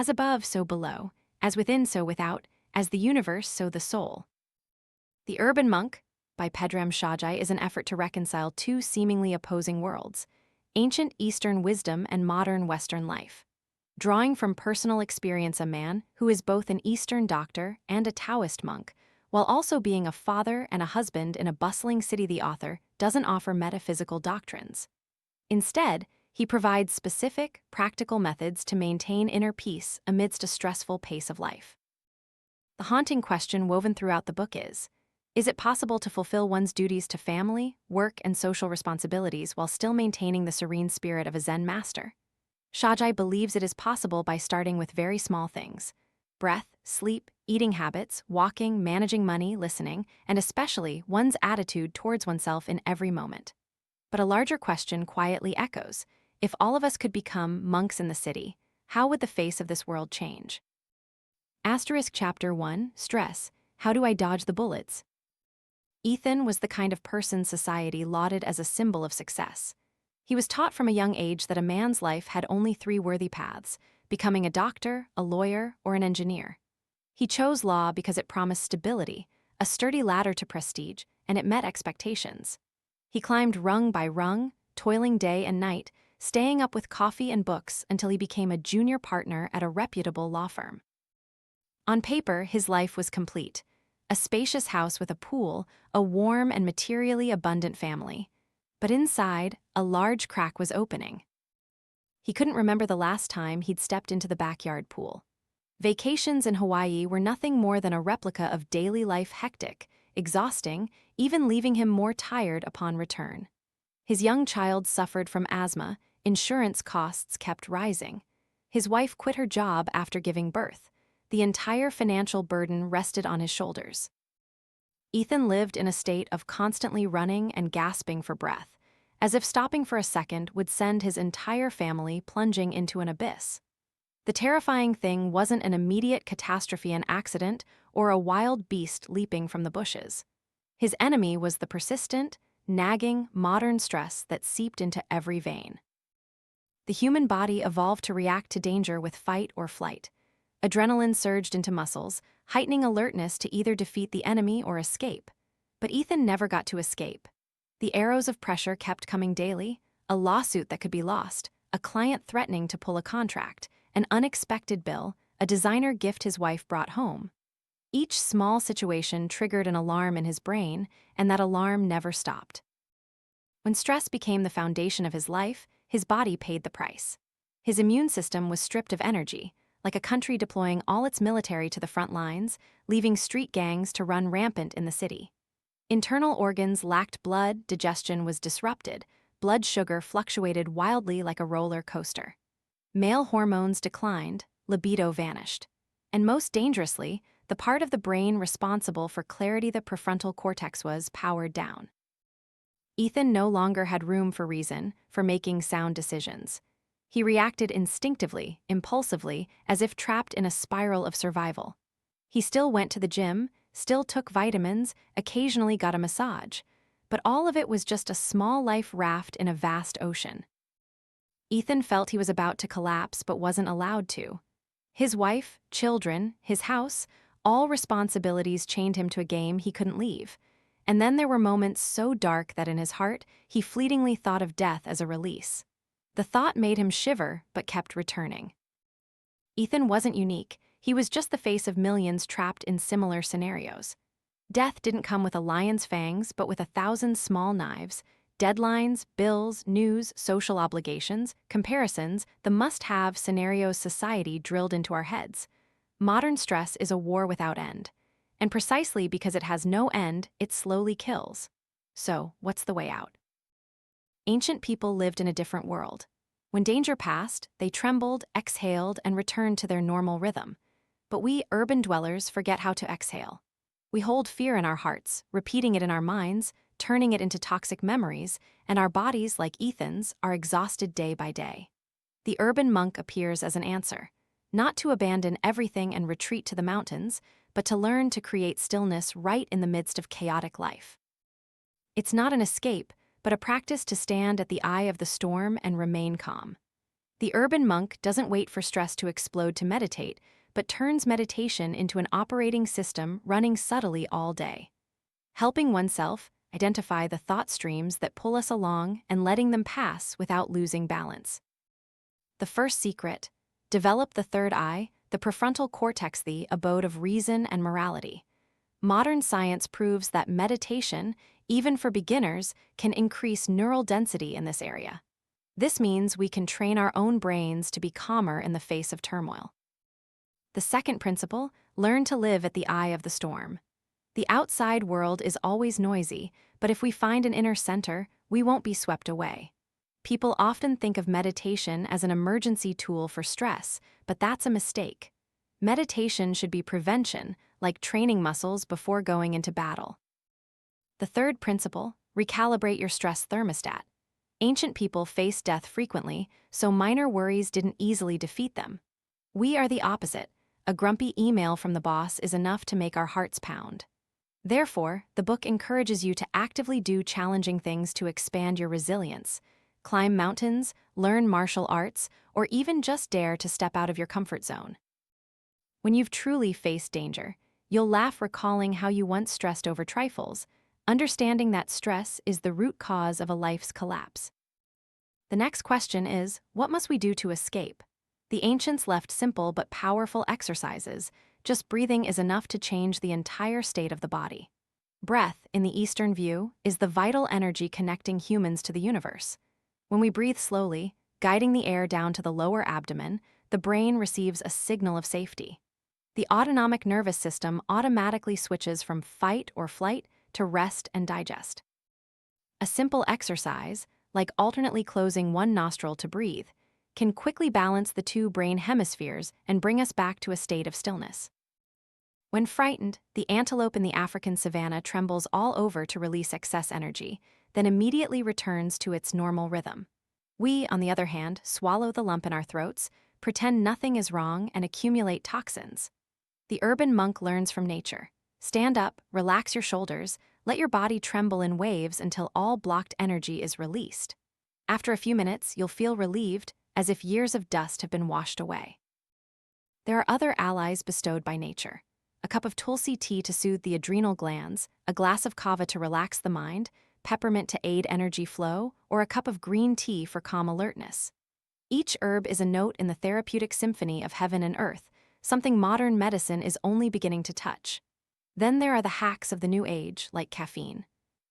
As above, so below, as within, so without, as the universe, so the soul. The Urban Monk, by Pedram Shojai, is an effort to reconcile two seemingly opposing worlds, ancient Eastern wisdom and modern Western life. Drawing from personal experience, a man who is both an Eastern doctor and a Taoist monk, while also being a father and a husband in a bustling city, the author doesn't offer metaphysical doctrines. Instead, he provides specific, practical methods to maintain inner peace amidst a stressful pace of life. The haunting question woven throughout the book is it possible to fulfill one's duties to family, work, and social responsibilities while still maintaining the serene spirit of a Zen master? Shojai believes it is possible by starting with very small things: breath, sleep, eating habits, walking, managing money, listening, and especially one's attitude towards oneself in every moment. But a larger question quietly echoes: if all of us could become monks in the city, how would the face of this world change? Chapter 1, Stress, How Do I Dodge the Bullets? Ethan was the kind of person society lauded as a symbol of success. He was taught from a young age that a man's life had only three worthy paths: becoming a doctor, a lawyer, or an engineer. He chose law because it promised stability, a sturdy ladder to prestige, and it met expectations. He climbed rung by rung, toiling day and night, staying up with coffee and books until he became a junior partner at a reputable law firm. On paper, his life was complete: a spacious house with a pool, a warm and materially abundant family. But inside, a large crack was opening. He couldn't remember the last time he'd stepped into the backyard pool. Vacations in Hawaii were nothing more than a replica of daily life, hectic, exhausting, even leaving him more tired upon return. His young child suffered from asthma, insurance costs kept rising. His wife quit her job after giving birth. The entire financial burden rested on his shoulders. Ethan lived in a state of constantly running and gasping for breath, as if stopping for a second would send his entire family plunging into an abyss. The terrifying thing wasn't an immediate catastrophe, an accident, or a wild beast leaping from the bushes. His enemy was the persistent, nagging, modern stress that seeped into every vein. The human body evolved to react to danger with fight or flight. Adrenaline surged into muscles, heightening alertness to either defeat the enemy or escape. But Ethan never got to escape. The arrows of pressure kept coming daily: a lawsuit that could be lost, a client threatening to pull a contract, an unexpected bill, a designer gift his wife brought home. Each small situation triggered an alarm in his brain, and that alarm never stopped. When stress became the foundation of his life, his body paid the price. His immune system was stripped of energy, like a country deploying all its military to the front lines, leaving street gangs to run rampant in the city. Internal organs lacked blood, digestion was disrupted, blood sugar fluctuated wildly like a roller coaster. Male hormones declined, libido vanished. And most dangerously, the part of the brain responsible for clarity, the prefrontal cortex, was powered down. Ethan no longer had room for reason, for making sound decisions. He reacted instinctively, impulsively, as if trapped in a spiral of survival. He still went to the gym, still took vitamins, occasionally got a massage, but all of it was just a small life raft in a vast ocean. Ethan felt he was about to collapse but wasn't allowed to. His wife, children, his house, all responsibilities chained him to a game he couldn't leave. And then there were moments so dark that in his heart, he fleetingly thought of death as a release. The thought made him shiver, but kept returning. Ethan wasn't unique. He was just the face of millions trapped in similar scenarios. Death didn't come with a lion's fangs, but with 1,000 small knives: deadlines, bills, news, social obligations, comparisons, the must-have scenarios society drilled into our heads. Modern stress is a war without end. And precisely because it has no end, it slowly kills. So, what's the way out? Ancient people lived in a different world. When danger passed, they trembled, exhaled, and returned to their normal rhythm. But we urban dwellers forget how to exhale. We hold fear in our hearts, repeating it in our minds, turning it into toxic memories, and our bodies, like Ethan's, are exhausted day by day. The urban monk appears as an answer, not to abandon everything and retreat to the mountains, but to learn to create stillness right in the midst of chaotic life. It's not an escape, but a practice to stand at the eye of the storm and remain calm. The urban monk doesn't wait for stress to explode to meditate, but turns meditation into an operating system running subtly all day. Helping oneself identify the thought streams that pull us along and letting them pass without losing balance. The first secret: develop the third eye, the prefrontal cortex, the abode of reason and morality. Modern science proves that meditation, even for beginners, can increase neural density in this area. This means we can train our own brains to be calmer in the face of turmoil. The second principle: learn to live at the eye of the storm. The outside world is always noisy, but if we find an inner center, we won't be swept away. People often think of meditation as an emergency tool for stress, but that's a mistake. Meditation should be prevention, like training muscles before going into battle. The third principle: recalibrate your stress thermostat. Ancient people faced death frequently, so minor worries didn't easily defeat them. We are the opposite. A grumpy email from the boss is enough to make our hearts pound. Therefore, the book encourages you to actively do challenging things to expand your resilience. Climb mountains, learn martial arts, or even just dare to step out of your comfort zone. When you've truly faced danger, you'll laugh recalling how you once stressed over trifles, understanding that stress is the root cause of a life's collapse. The next question is, what must we do to escape? The ancients left simple but powerful exercises. Just breathing is enough to change the entire state of the body. Breath, in the Eastern view, is the vital energy connecting humans to the universe. When we breathe slowly, guiding the air down to the lower abdomen, the brain receives a signal of safety. The autonomic nervous system automatically switches from fight or flight to rest and digest. A simple exercise, like alternately closing one nostril to breathe, can quickly balance the two brain hemispheres and bring us back to a state of stillness. When frightened, the antelope in the African savanna trembles all over to release excess energy, then immediately returns to its normal rhythm. We, on the other hand, swallow the lump in our throats, pretend nothing is wrong, and accumulate toxins. The urban monk learns from nature. Stand up, relax your shoulders, let your body tremble in waves until all blocked energy is released. After a few minutes, you'll feel relieved, as if years of dust have been washed away. There are other allies bestowed by nature. A cup of tulsi tea to soothe the adrenal glands, a glass of kava to relax the mind, peppermint to aid energy flow, or a cup of green tea for calm alertness. Each herb is a note in the therapeutic symphony of heaven and earth, something modern medicine is only beginning to touch. Then there are the hacks of the new age, like caffeine.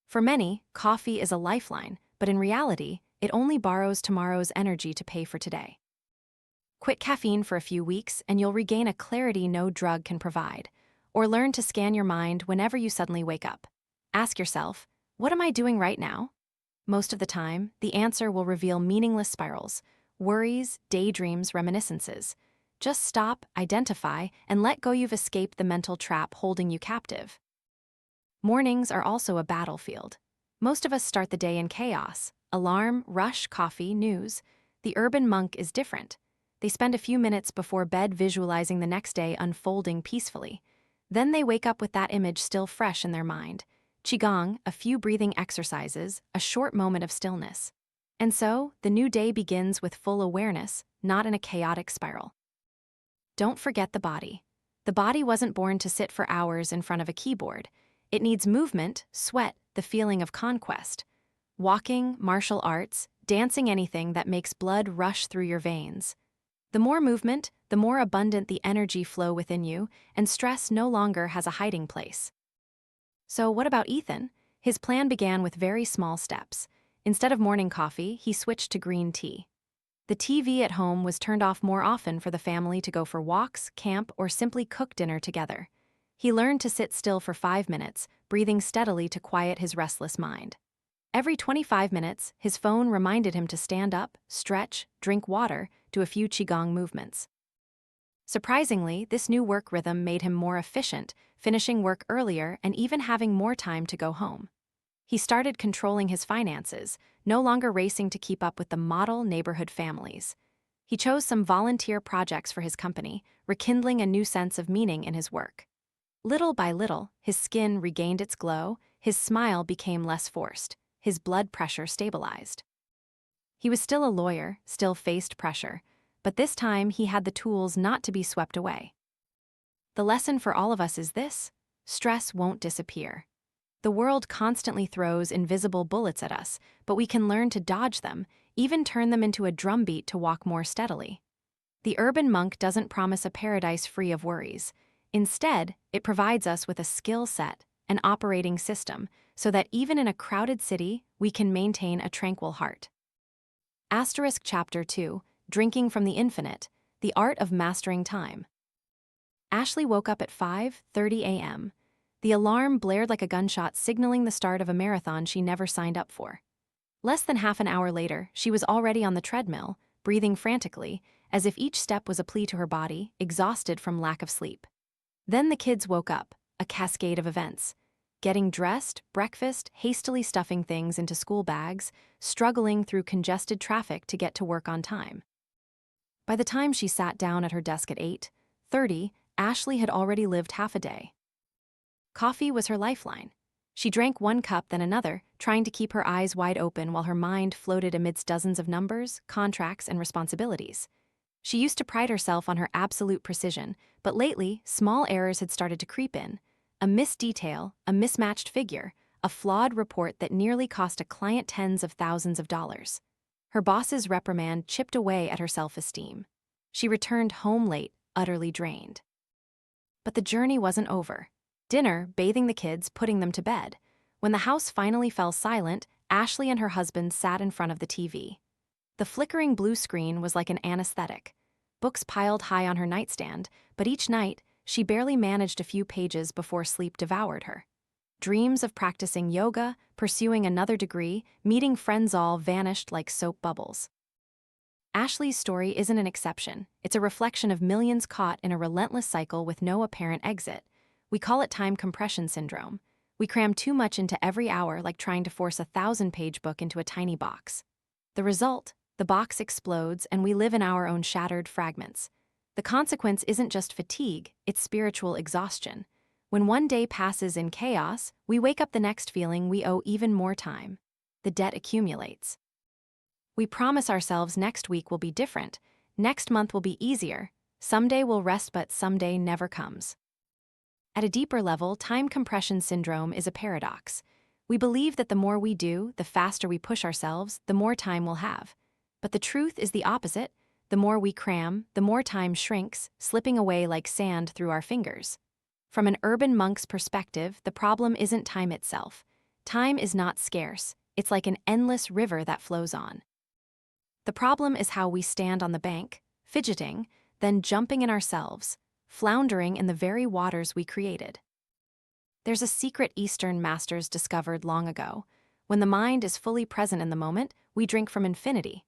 For many, coffee is a lifeline, but in reality, it only borrows tomorrow's energy to pay for today. Quit caffeine for a few weeks and you'll regain a clarity no drug can provide. Or learn to scan your mind whenever you suddenly wake up. Ask yourself, what am I doing right now? Most of the time, the answer will reveal meaningless spirals, worries, daydreams, reminiscences. Just stop, identify, and let go. You've escaped the mental trap holding you captive. Mornings are also a battlefield. Most of us start the day in chaos. Alarm, rush, coffee, news. The urban monk is different. They spend a few minutes before bed visualizing the next day unfolding peacefully. Then they wake up with that image still fresh in their mind. Qigong, a few breathing exercises, a short moment of stillness. And so, the new day begins with full awareness, not in a chaotic spiral. Don't forget the body. The body wasn't born to sit for hours in front of a keyboard. It needs movement, sweat, the feeling of conquest. Walking, martial arts, dancing, anything that makes blood rush through your veins. The more movement, the more abundant the energy flow within you, and stress no longer has a hiding place. So what about Ethan? His plan began with very small steps. Instead of morning coffee, he switched to green tea. The TV at home was turned off more often for the family to go for walks, camp, or simply cook dinner together. He learned to sit still for 5 minutes, breathing steadily to quiet his restless mind. Every 25 minutes, his phone reminded him to stand up, stretch, drink water, do a few qigong movements. Surprisingly, this new work rhythm made him more efficient, finishing work earlier and even having more time to go home. He started controlling his finances, no longer racing to keep up with the model neighborhood families. He chose some volunteer projects for his company, rekindling a new sense of meaning in his work. Little by little, his skin regained its glow, his smile became less forced, his blood pressure stabilized. He was still a lawyer, still faced pressure, but this time he had the tools not to be swept away. The lesson for all of us is this: stress won't disappear. The world constantly throws invisible bullets at us, but we can learn to dodge them, even turn them into a drumbeat to walk more steadily. The urban monk doesn't promise a paradise free of worries. Instead, it provides us with a skill set, an operating system, so that even in a crowded city, we can maintain a tranquil heart. Asterisk Chapter 2, Drinking from the Infinite, The Art of Mastering Time. Ashley woke up at 5:30 a.m. The alarm blared like a gunshot, signaling the start of a marathon she never signed up for. Less than half an hour later, she was already on the treadmill, breathing frantically, as if each step was a plea to her body, exhausted from lack of sleep. Then the kids woke up, a cascade of events. Getting dressed, breakfast, hastily stuffing things into school bags, struggling through congested traffic to get to work on time. By the time she sat down at her desk at 8:30, Ashley had already lived half a day. Coffee was her lifeline. She drank one cup then another, trying to keep her eyes wide open while her mind floated amidst dozens of numbers, contracts, and responsibilities. She used to pride herself on her absolute precision, but lately, small errors had started to creep in. A missed detail, a mismatched figure, a flawed report that nearly cost a client tens of thousands of dollars. Her boss's reprimand chipped away at her self-esteem. She returned home late, utterly drained. But the journey wasn't over. Dinner, bathing the kids, putting them to bed. When the house finally fell silent, Ashley and her husband sat in front of the TV. The flickering blue screen was like an anesthetic. Books piled high on her nightstand, but each night, she barely managed a few pages before sleep devoured her. Dreams of practicing yoga, pursuing another degree, meeting friends all vanished like soap bubbles. Ashley's story isn't an exception. It's a reflection of millions caught in a relentless cycle with no apparent exit. We call it time compression syndrome. We cram too much into every hour, like trying to force a 1,000-page book into a tiny box. The result? The box explodes and we live in our own shattered fragments. The consequence isn't just fatigue, it's spiritual exhaustion. When one day passes in chaos, we wake up the next feeling we owe even more time. The debt accumulates. We promise ourselves next week will be different, next month will be easier, someday we'll rest, but someday never comes. At a deeper level, time compression syndrome is a paradox. We believe that the more we do, the faster we push ourselves, the more time we'll have. But the truth is the opposite. The more we cram, the more time shrinks, slipping away like sand through our fingers. From an urban monk's perspective, the problem isn't time itself. Time is not scarce. It's like an endless river that flows on. The problem is how we stand on the bank, fidgeting, then jumping in ourselves, floundering in the very waters we created. There's a secret Eastern masters discovered long ago. When the mind is fully present in the moment, we drink from infinity.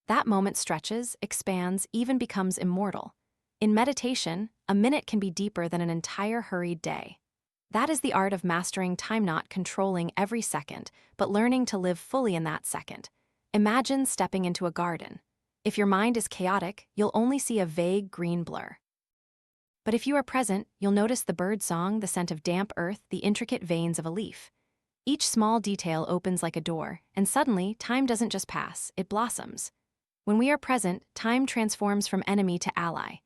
That moment stretches, expands, even becomes immortal. In meditation, a minute can be deeper than an entire hurried day. That is the art of mastering time, not controlling every second, but learning to live fully in that second. Imagine stepping into a garden. If your mind is chaotic, you'll only see a vague green blur. But if you are present, you'll notice the bird song, the scent of damp earth, the intricate veins of a leaf. Each small detail opens like a door, and suddenly, time doesn't just pass, it blossoms. When we are present, time transforms from enemy to ally.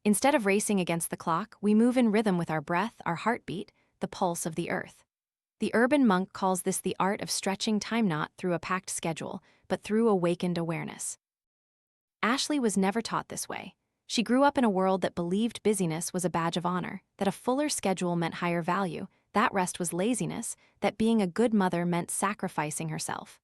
Instead of racing against the clock, we move in rhythm with our breath, our heartbeat, the pulse of the earth. The urban monk calls this the art of stretching time, not through a packed schedule, but through awakened awareness. Ashley was never taught this way. She grew up in a world that believed busyness was a badge of honor, that a fuller schedule meant higher value, that rest was laziness, that being a good mother meant sacrificing herself.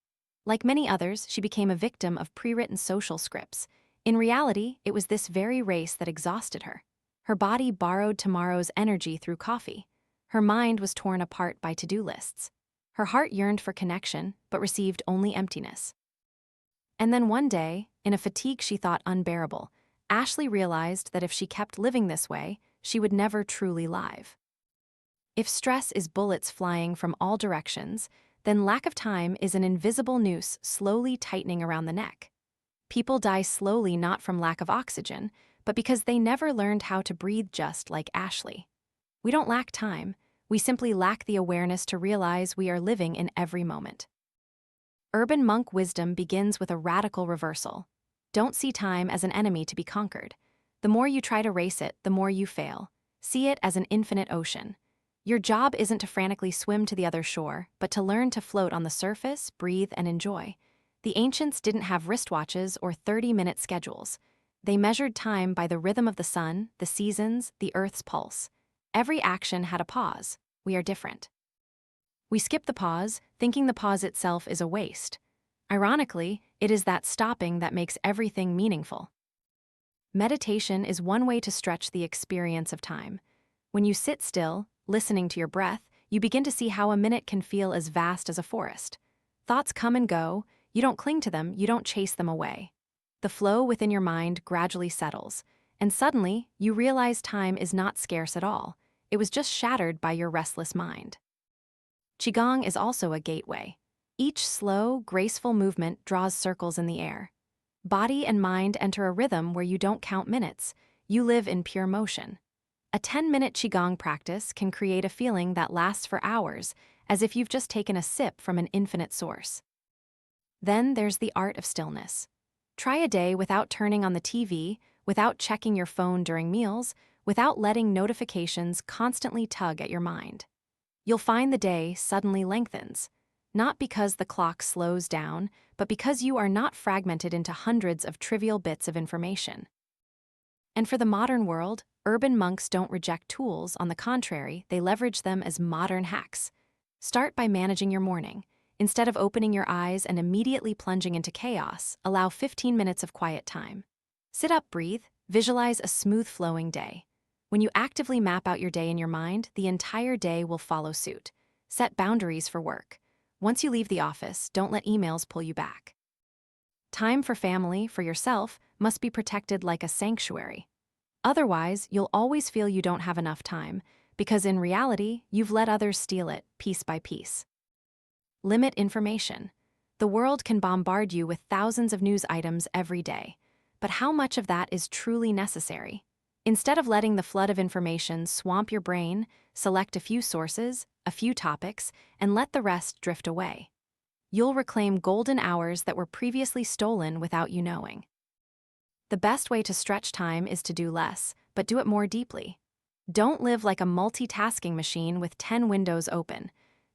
Like many others, she became a victim of pre-written social scripts. In reality, it was this very race that exhausted her. Her body borrowed tomorrow's energy through coffee. Her mind was torn apart by to-do lists. Her heart yearned for connection, but received only emptiness. And then one day, in a fatigue she thought unbearable, Ashley realized that if she kept living this way, she would never truly live. If stress is bullets flying from all directions, then lack of time is an invisible noose slowly tightening around the neck. People die slowly not from lack of oxygen, but because they never learned how to breathe, just like Ashley. We don't lack time, we simply lack the awareness to realize we are living in every moment. urban monk wisdom begins with a radical reversal. Don't see time as an enemy to be conquered. The more you try to race it, the more you fail. See it as an infinite ocean. Your job isn't to frantically swim to the other shore, but to learn to float on the surface, breathe, and enjoy. The ancients didn't have wristwatches or 30-minute schedules. They measured time by the rhythm of the sun, the seasons, the earth's pulse. Every action had a pause. We are different. We skip the pause, thinking the pause itself is a waste. Ironically, it is that stopping that makes everything meaningful. Meditation is one way to stretch the experience of time. When you sit still, listening to your breath, you begin to see how a minute can feel as vast as a forest. Thoughts come and go. You don't cling to them, you don't chase them away. The flow within your mind gradually settles, and suddenly, you realize time is not scarce at all. It was just shattered by your restless mind. Qigong is also a gateway. Each slow, graceful movement draws circles in the air. Body and mind enter a rhythm where you don't count minutes, you live in pure motion. A 10-minute Qigong practice can create a feeling that lasts for hours, as if you've just taken a sip from an infinite source. Then there's the art of stillness. Try a day without turning on the TV, without checking your phone during meals, without letting notifications constantly tug at your mind. You'll find the day suddenly lengthens, not because the clock slows down, but because you are not fragmented into hundreds of trivial bits of information. And for the modern world, urban monks don't reject tools. On the contrary, they leverage them as modern hacks. Start by managing your morning. Instead of opening your eyes and immediately plunging into chaos, allow 15 minutes of quiet time. Sit up, breathe, visualize a smooth-flowing day. When you actively map out your day in your mind, the entire day will follow suit. Set boundaries for work. Once you leave the office, don't let emails pull you back. Time for family, for yourself, must be protected like a sanctuary. Otherwise, you'll always feel you don't have enough time, because in reality, you've let others steal it, piece by piece. Limit information. The world can bombard you with thousands of news items every day, but how much of that is truly necessary? Instead of letting the flood of information swamp your brain, select a few sources, a few topics, and let the rest drift away. You'll reclaim golden hours that were previously stolen without you knowing. The best way to stretch time is to do less, but do it more deeply. Don't live like a multitasking machine with 10 windows open.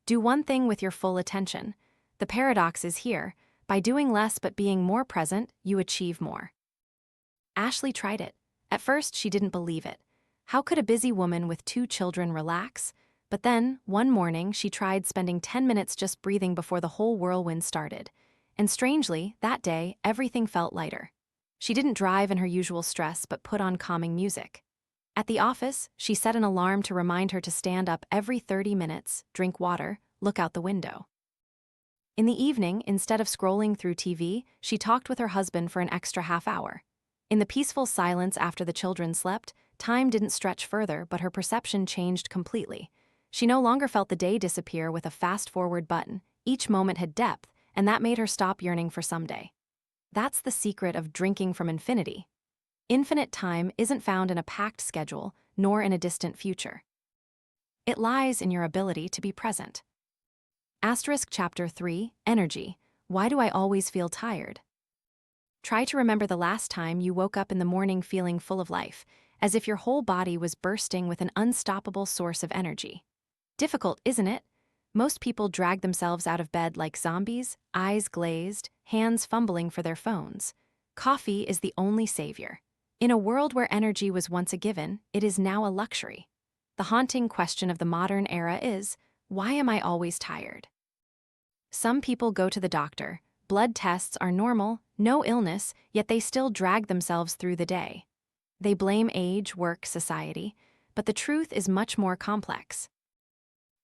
Do one thing with your full attention. The paradox is here. By doing less but being more present, you achieve more. Ashley tried it. At first, she didn't believe it. How could a busy woman with 2 children relax? But then, one morning, she tried spending 10 minutes just breathing before the whole whirlwind started. And strangely, that day, everything felt lighter. She didn't drive in her usual stress but put on calming music. At the office, she set an alarm to remind her to stand up every 30 minutes, drink water, look out the window. In the evening, instead of scrolling through TV, she talked with her husband for an extra half hour. In the peaceful silence after the children slept, time didn't stretch further, but her perception changed completely. She no longer felt the day disappear with a fast-forward button. Each moment had depth, and that made her stop yearning for someday. That's the secret of drinking from infinity. Infinite time isn't found in a packed schedule, nor in a distant future. It lies in your ability to be present. Chapter 3, Energy. Why do I always feel tired? Try to remember the last time you woke up in the morning feeling full of life, as if your whole body was bursting with an unstoppable source of energy. Difficult, isn't it? Most people drag themselves out of bed like zombies, eyes glazed, hands fumbling for their phones. Coffee is the only savior. In a world where energy was once a given, it is now a luxury. The haunting question of the modern era is, why am I always tired? Some people go to the doctor. Blood tests are normal, no illness, yet they still drag themselves through the day. They blame age, work, society, but the truth is much more complex.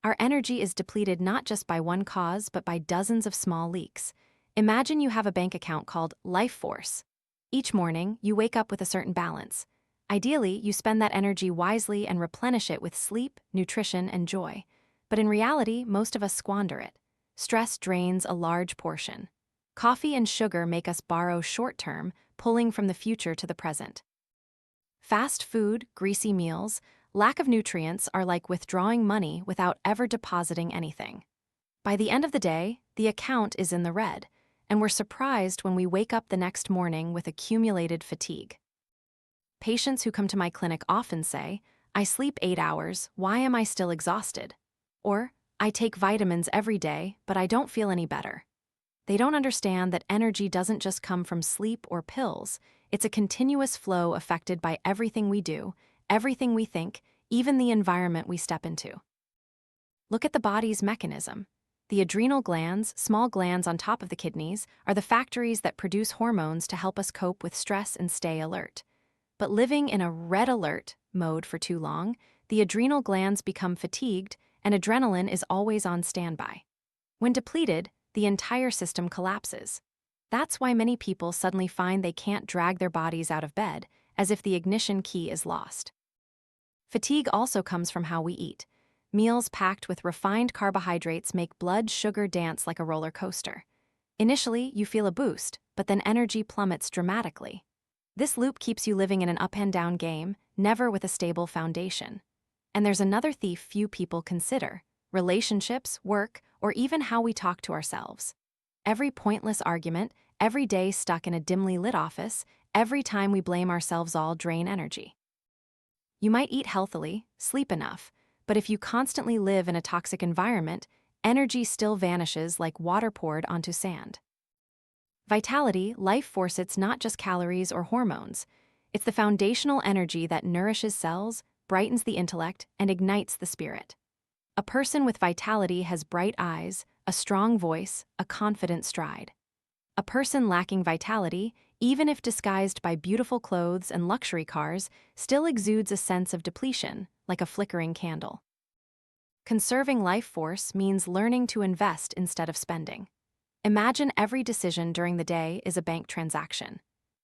Our energy is depleted not just by one cause, but by dozens of small leaks. Imagine you have a bank account called Life Force. Each morning, you wake up with a certain balance. Ideally, you spend that energy wisely and replenish it with sleep, nutrition, and joy. But in reality, most of us squander it. Stress drains a large portion. Coffee and sugar make us borrow short-term, pulling from the future to the present. Fast food, greasy meals, lack of nutrients are like withdrawing money without ever depositing anything. By the end of the day, the account is in the red, and we're surprised when we wake up the next morning with accumulated fatigue. Patients who come to my clinic often say, "I sleep 8 hours, why am I still exhausted?" Or, "I take vitamins every day, but I don't feel any better." They don't understand that energy doesn't just come from sleep or pills, it's a continuous flow affected by everything we do, everything we think, even the environment we step into. Look at the body's mechanism. The adrenal glands, small glands on top of the kidneys, are the factories that produce hormones to help us cope with stress and stay alert. But living in a red alert mode for too long, the adrenal glands become fatigued and adrenaline is always on standby. When depleted, the entire system collapses. That's why many people suddenly find they can't drag their bodies out of bed, as if the ignition key is lost. Fatigue also comes from how we eat. Meals packed with refined carbohydrates make blood sugar dance like a roller coaster. Initially, you feel a boost, but then energy plummets dramatically. This loop keeps you living in an up and down game, never with a stable foundation. And there's another thief few people consider: relationships, work, or even how we talk to ourselves. Every pointless argument, every day stuck in a dimly lit office, every time we blame ourselves all drain energy. You might eat healthily, sleep enough, but if you constantly live in a toxic environment, energy still vanishes like water poured onto sand. Vitality, life force, it's not just calories or hormones. It's the foundational energy that nourishes cells, brightens the intellect, and ignites the spirit. A person with vitality has bright eyes, a strong voice, a confident stride. A person lacking vitality, even if disguised by beautiful clothes and luxury cars, still exudes a sense of depletion, like a flickering candle. Conserving life force means learning to invest instead of spending. Imagine every decision during the day is a bank transaction.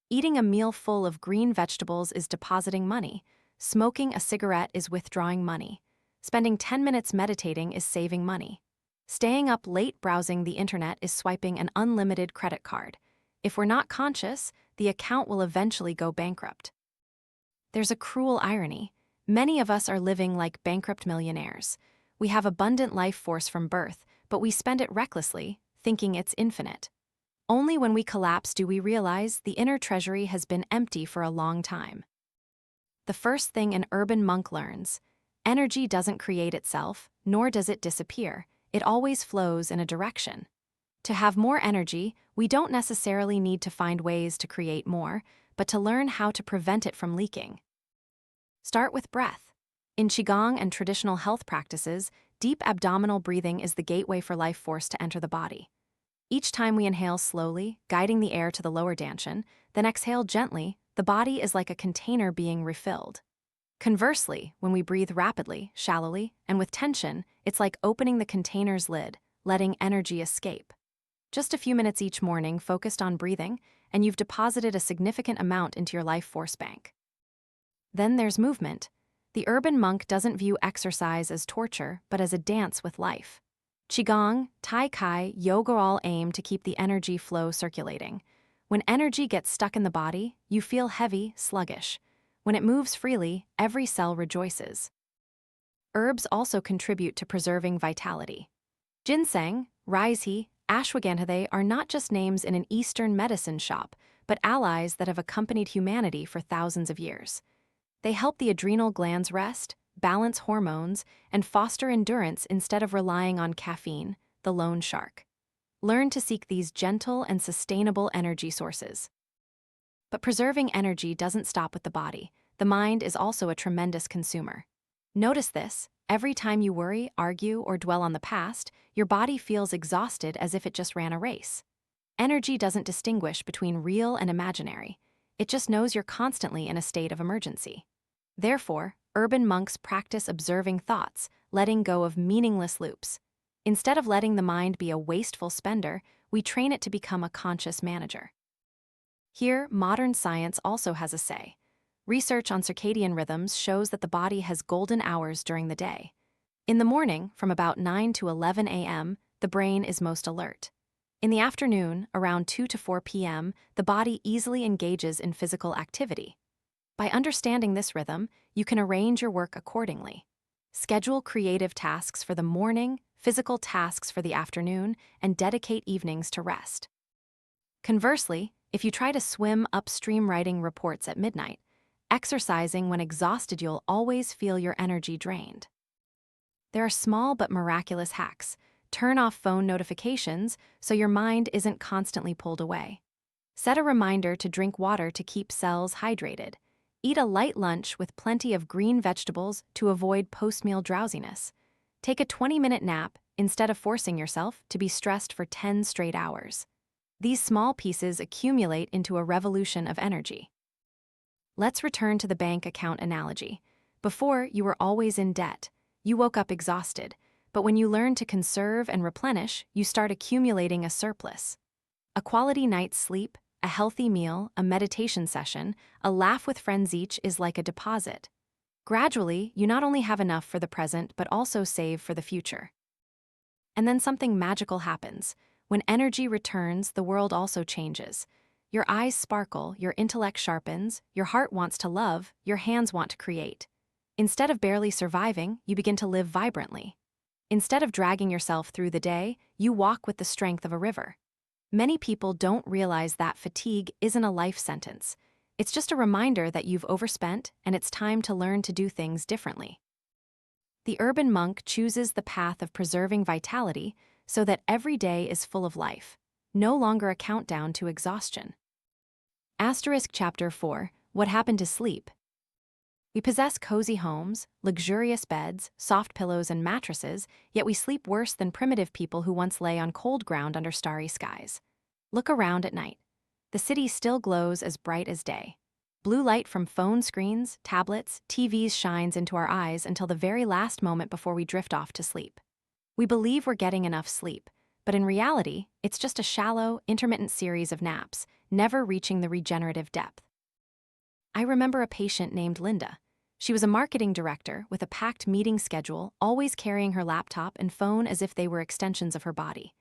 Eating a meal full of green vegetables is depositing money. Smoking a cigarette is withdrawing money. Spending 10 minutes meditating is saving money. Staying up late browsing the internet is swiping an unlimited credit card. If we're not conscious, the account will eventually go bankrupt. There's a cruel irony. Many of us are living like bankrupt millionaires. We have abundant life force from birth, but we spend it recklessly, thinking it's infinite. Only when we collapse do we realize the inner treasury has been empty for a long time. The first thing an urban monk learns: energy doesn't create itself, nor does it disappear. It always flows in a direction. To have more energy, we don't necessarily need to find ways to create more, but to learn how to prevent it from leaking. Start with breath. In Qigong and traditional health practices, deep abdominal breathing is the gateway for life force to enter the body. Each time we inhale slowly, guiding the air to the lower dantian, then exhale gently, the body is like a container being refilled. Conversely, when we breathe rapidly, shallowly, and with tension, it's like opening the container's lid, letting energy escape. Just a few minutes each morning focused on breathing, and you've deposited a significant amount into your life force bank. Then there's movement. The urban monk doesn't view exercise as torture, but as a dance with life. Qigong, Tai Chi, yoga all aim to keep the energy flow circulating. When energy gets stuck in the body, you feel heavy, sluggish. When it moves freely, every cell rejoices. Herbs also contribute to preserving vitality. Ginseng, Raizhi, ashwagandha are not just names in an Eastern medicine shop, but allies that have accompanied humanity for thousands of years. They help the adrenal glands rest, balance hormones, and foster endurance instead of relying on caffeine, the lone shark. Learn to seek these gentle and sustainable energy sources. But preserving energy doesn't stop with the body. The mind is also a tremendous consumer. Notice this: every time you worry, argue, or dwell on the past, your body feels exhausted as if it just ran a race. Energy doesn't distinguish between real and imaginary. It just knows you're constantly in a state of emergency. Therefore, urban monks practice observing thoughts, letting go of meaningless loops. Instead of letting the mind be a wasteful spender, we train it to become a conscious manager. Here, modern science also has a say. Research on circadian rhythms shows that the body has golden hours during the day. In the morning, from about 9 to 11 a.m., the brain is most alert. In the afternoon, around 2 to 4 p.m., the body easily engages in physical activity. By understanding this rhythm, you can arrange your work accordingly. Schedule creative tasks for the morning, physical tasks for the afternoon, and dedicate evenings to rest. Conversely, if you try to swim upstream writing reports at midnight, exercising when exhausted, you'll always feel your energy drained. There are small but miraculous hacks. Turn off phone notifications so your mind isn't constantly pulled away. Set a reminder to drink water to keep cells hydrated. Eat a light lunch with plenty of green vegetables to avoid post-meal drowsiness. Take a 20-minute nap instead of forcing yourself to be stressed for 10 straight hours. These small pieces accumulate into a revolution of energy. Let's return to the bank account analogy. Before, you were always in debt. You woke up exhausted, but when you learn to conserve and replenish, you start accumulating a surplus. A quality night's sleep, a healthy meal, a meditation session, a laugh with friends each is like a deposit. Gradually, you not only have enough for the present but also save for the future. And then something magical happens. When energy returns, the world also changes. Your eyes sparkle, your intellect sharpens, your heart wants to love, your hands want to create. Instead of barely surviving, you begin to live vibrantly. Instead of dragging yourself through the day, you walk with the strength of a river. Many people don't realize that fatigue isn't a life sentence. It's just a reminder that you've overspent and it's time to learn to do things differently. The urban monk chooses the path of preserving vitality so that every day is full of life, no longer a countdown to exhaustion. Chapter 4: What Happened to Sleep? We possess cozy homes, luxurious beds, soft pillows, and mattresses, yet we sleep worse than primitive people who once lay on cold ground under starry skies. Look around at night. The city still glows as bright as day. Blue light from phone screens, tablets, TVs shines into our eyes until the very last moment before we drift off to sleep. We believe we're getting enough sleep, but in reality, it's just a shallow, intermittent series of naps, never reaching the regenerative depth. I remember a patient named Linda. She was a marketing director with a packed meeting schedule, always carrying her laptop and phone as if they were extensions of her body.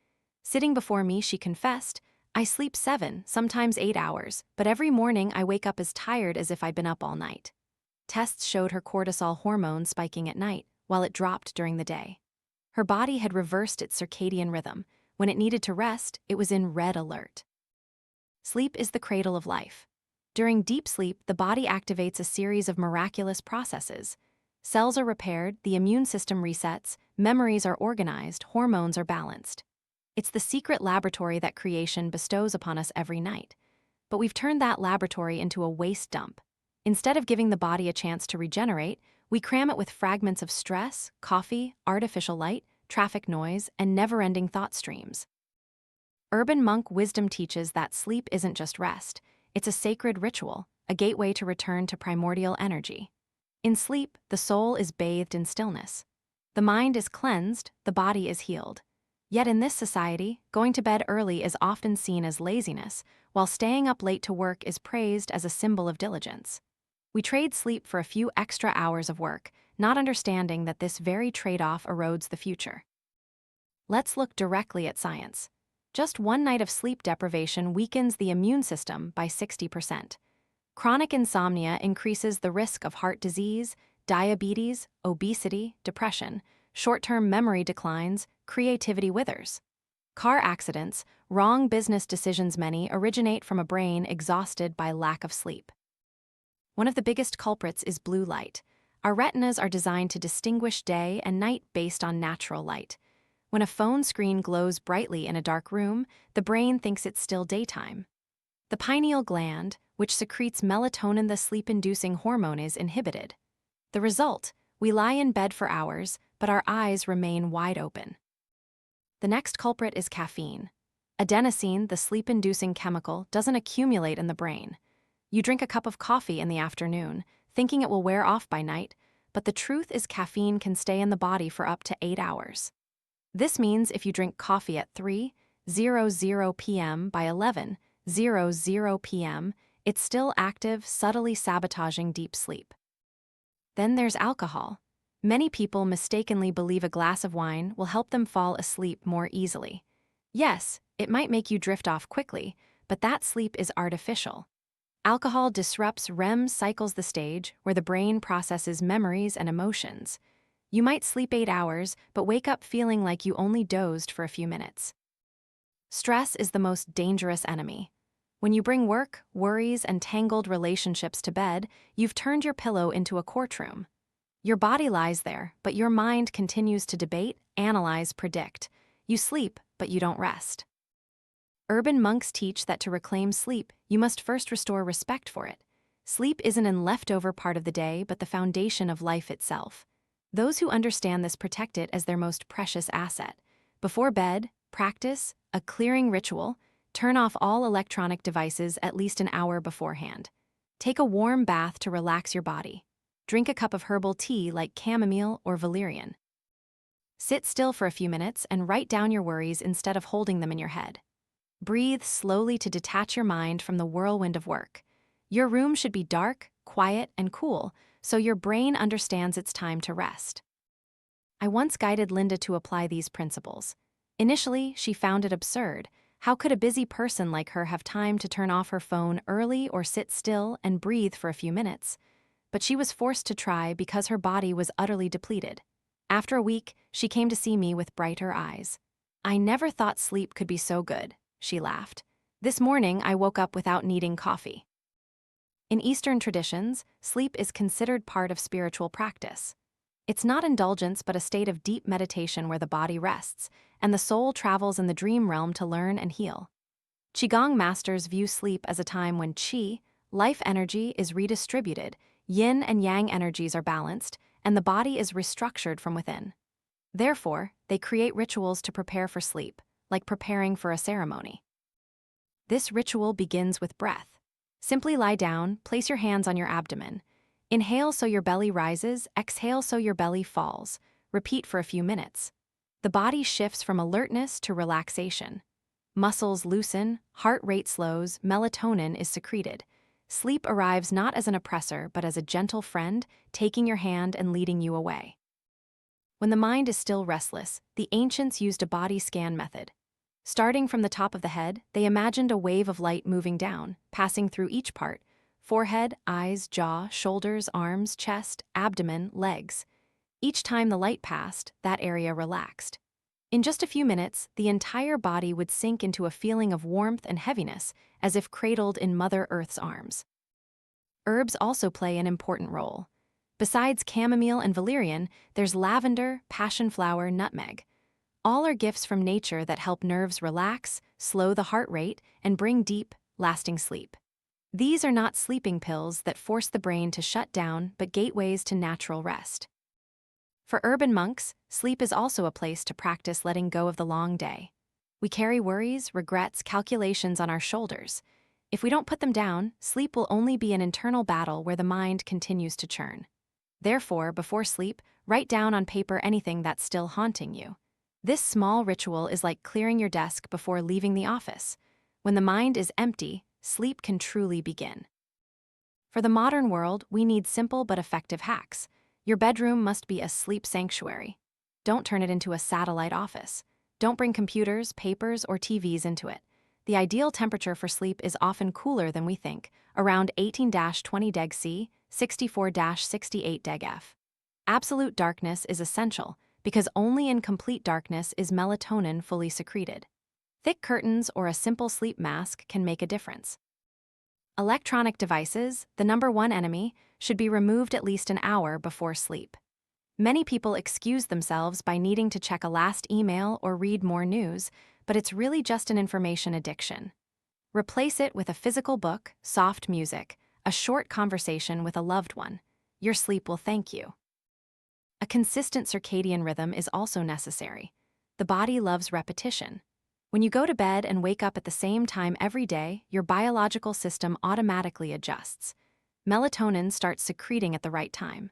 Sitting before me, she confessed, "I sleep 7, sometimes 8 hours, but every morning I wake up as tired as if I'd been up all night." Tests showed her cortisol hormone spiking at night, while it dropped during the day. Her body had reversed its circadian rhythm. When it needed to rest, it was in red alert. Sleep is the cradle of life. During deep sleep, the body activates a series of miraculous processes. Cells are repaired, the immune system resets, memories are organized, hormones are balanced. It's the secret laboratory that creation bestows upon us every night. But we've turned that laboratory into a waste dump. Instead of giving the body a chance to regenerate, we cram it with fragments of stress, coffee, artificial light, traffic noise, and never-ending thought streams. Urban monk wisdom teaches that sleep isn't just rest. It's a sacred ritual, a gateway to return to primordial energy. In sleep, the soul is bathed in stillness. The mind is cleansed, the body is healed. Yet in this society, going to bed early is often seen as laziness, while staying up late to work is praised as a symbol of diligence. We trade sleep for a few extra hours of work, not understanding that this very trade-off erodes the future. Let's look directly at science. Just one night of sleep deprivation weakens the immune system by 60%. Chronic insomnia increases the risk of heart disease, diabetes, obesity, depression, short-term memory declines, creativity withers. Car accidents, wrong business decisions, many originate from a brain exhausted by lack of sleep. One of the biggest culprits is blue light. Our retinas are designed to distinguish day and night based on natural light. When a phone screen glows brightly in a dark room, the brain thinks it's still daytime. The pineal gland, which secretes melatonin, the sleep-inducing hormone, is inhibited. The result: we lie in bed for hours, but our eyes remain wide open. The next culprit is caffeine. Adenosine, the sleep-inducing chemical, doesn't accumulate in the brain. You drink a cup of coffee in the afternoon, thinking it will wear off by night, but the truth is caffeine can stay in the body for up to 8 hours. This means if you drink coffee at 3:00 p.m. by 11:00 p.m., it's still active, subtly sabotaging deep sleep. Then there's alcohol. Many people mistakenly believe a glass of wine will help them fall asleep more easily. Yes, it might make you drift off quickly, but that sleep is artificial. Alcohol disrupts REM cycles, the stage where the brain processes memories and emotions. You might sleep 8 hours, but wake up feeling like you only dozed for a few minutes. Stress is the most dangerous enemy. When you bring work, worries, and tangled relationships to bed, you've turned your pillow into a courtroom. Your body lies there, but your mind continues to debate, analyze, predict. You sleep, but you don't rest. Urban monks teach that to reclaim sleep, you must first restore respect for it. Sleep isn't an leftover part of the day, but the foundation of life itself. Those who understand this protect it as their most precious asset. Before bed, practice a clearing ritual. Turn off all electronic devices at least an hour beforehand. Take a warm bath to relax your body. Drink a cup of herbal tea like chamomile or valerian. Sit still for a few minutes and write down your worries instead of holding them in your head. Breathe slowly to detach your mind from the whirlwind of work. Your room should be dark, quiet, and cool, so your brain understands it's time to rest. I once guided Linda to apply these principles. Initially, she found it absurd. How could a busy person like her have time to turn off her phone early or sit still and breathe for a few minutes? But she was forced to try because her body was utterly depleted. After a week, she came to see me with brighter eyes. "I never thought sleep could be so good," she laughed. "This morning, I woke up without needing coffee." In Eastern traditions, sleep is considered part of spiritual practice. It's not indulgence but a state of deep meditation where the body rests, and the soul travels in the dream realm to learn and heal. Qigong masters view sleep as a time when qi, life energy, is redistributed, yin and yang energies are balanced, and the body is restructured from within. Therefore, they create rituals to prepare for sleep, like preparing for a ceremony. This ritual begins with breath. Simply lie down, place your hands on your abdomen. Inhale so your belly rises, exhale so your belly falls. Repeat for a few minutes. The body shifts from alertness to relaxation. Muscles loosen, heart rate slows, melatonin is secreted. Sleep arrives not as an oppressor but as a gentle friend, taking your hand and leading you away. When the mind is still restless, the ancients used a body scan method. Starting from the top of the head, they imagined a wave of light moving down, passing through each part: forehead, eyes, jaw, shoulders, arms, chest, abdomen, legs. Each time the light passed, that area relaxed. In just a few minutes, the entire body would sink into a feeling of warmth and heaviness, as if cradled in Mother Earth's arms. Herbs also play an important role. Besides chamomile and valerian, there's lavender, passion flower, nutmeg. All are gifts from nature that help nerves relax, slow the heart rate, and bring deep, lasting sleep. These are not sleeping pills that force the brain to shut down, but gateways to natural rest. For urban monks, sleep is also a place to practice letting go of the long day. We carry worries, regrets, calculations on our shoulders. If we don't put them down, sleep will only be an internal battle where the mind continues to churn. Therefore, before sleep, write down on paper anything that's still haunting you. This small ritual is like clearing your desk before leaving the office. When the mind is empty, sleep can truly begin. For the modern world, we need simple but effective hacks. Your bedroom must be a sleep sanctuary. Don't turn it into a satellite office. Don't bring computers, papers, or TVs into it. The ideal temperature for sleep is often cooler than we think, around 18-20 deg C, 64-68 deg F. Absolute darkness is essential, because only in complete darkness is melatonin fully secreted. Thick curtains or a simple sleep mask can make a difference. Electronic devices, the number one enemy, should be removed at least an hour before sleep. Many people excuse themselves by needing to check a last email or read more news, but it's really just an information addiction. Replace it with a physical book, soft music, a short conversation with a loved one. Your sleep will thank you. A consistent circadian rhythm is also necessary. The body loves repetition. When you go to bed and wake up at the same time every day, your biological system automatically adjusts. Melatonin starts secreting at the right time.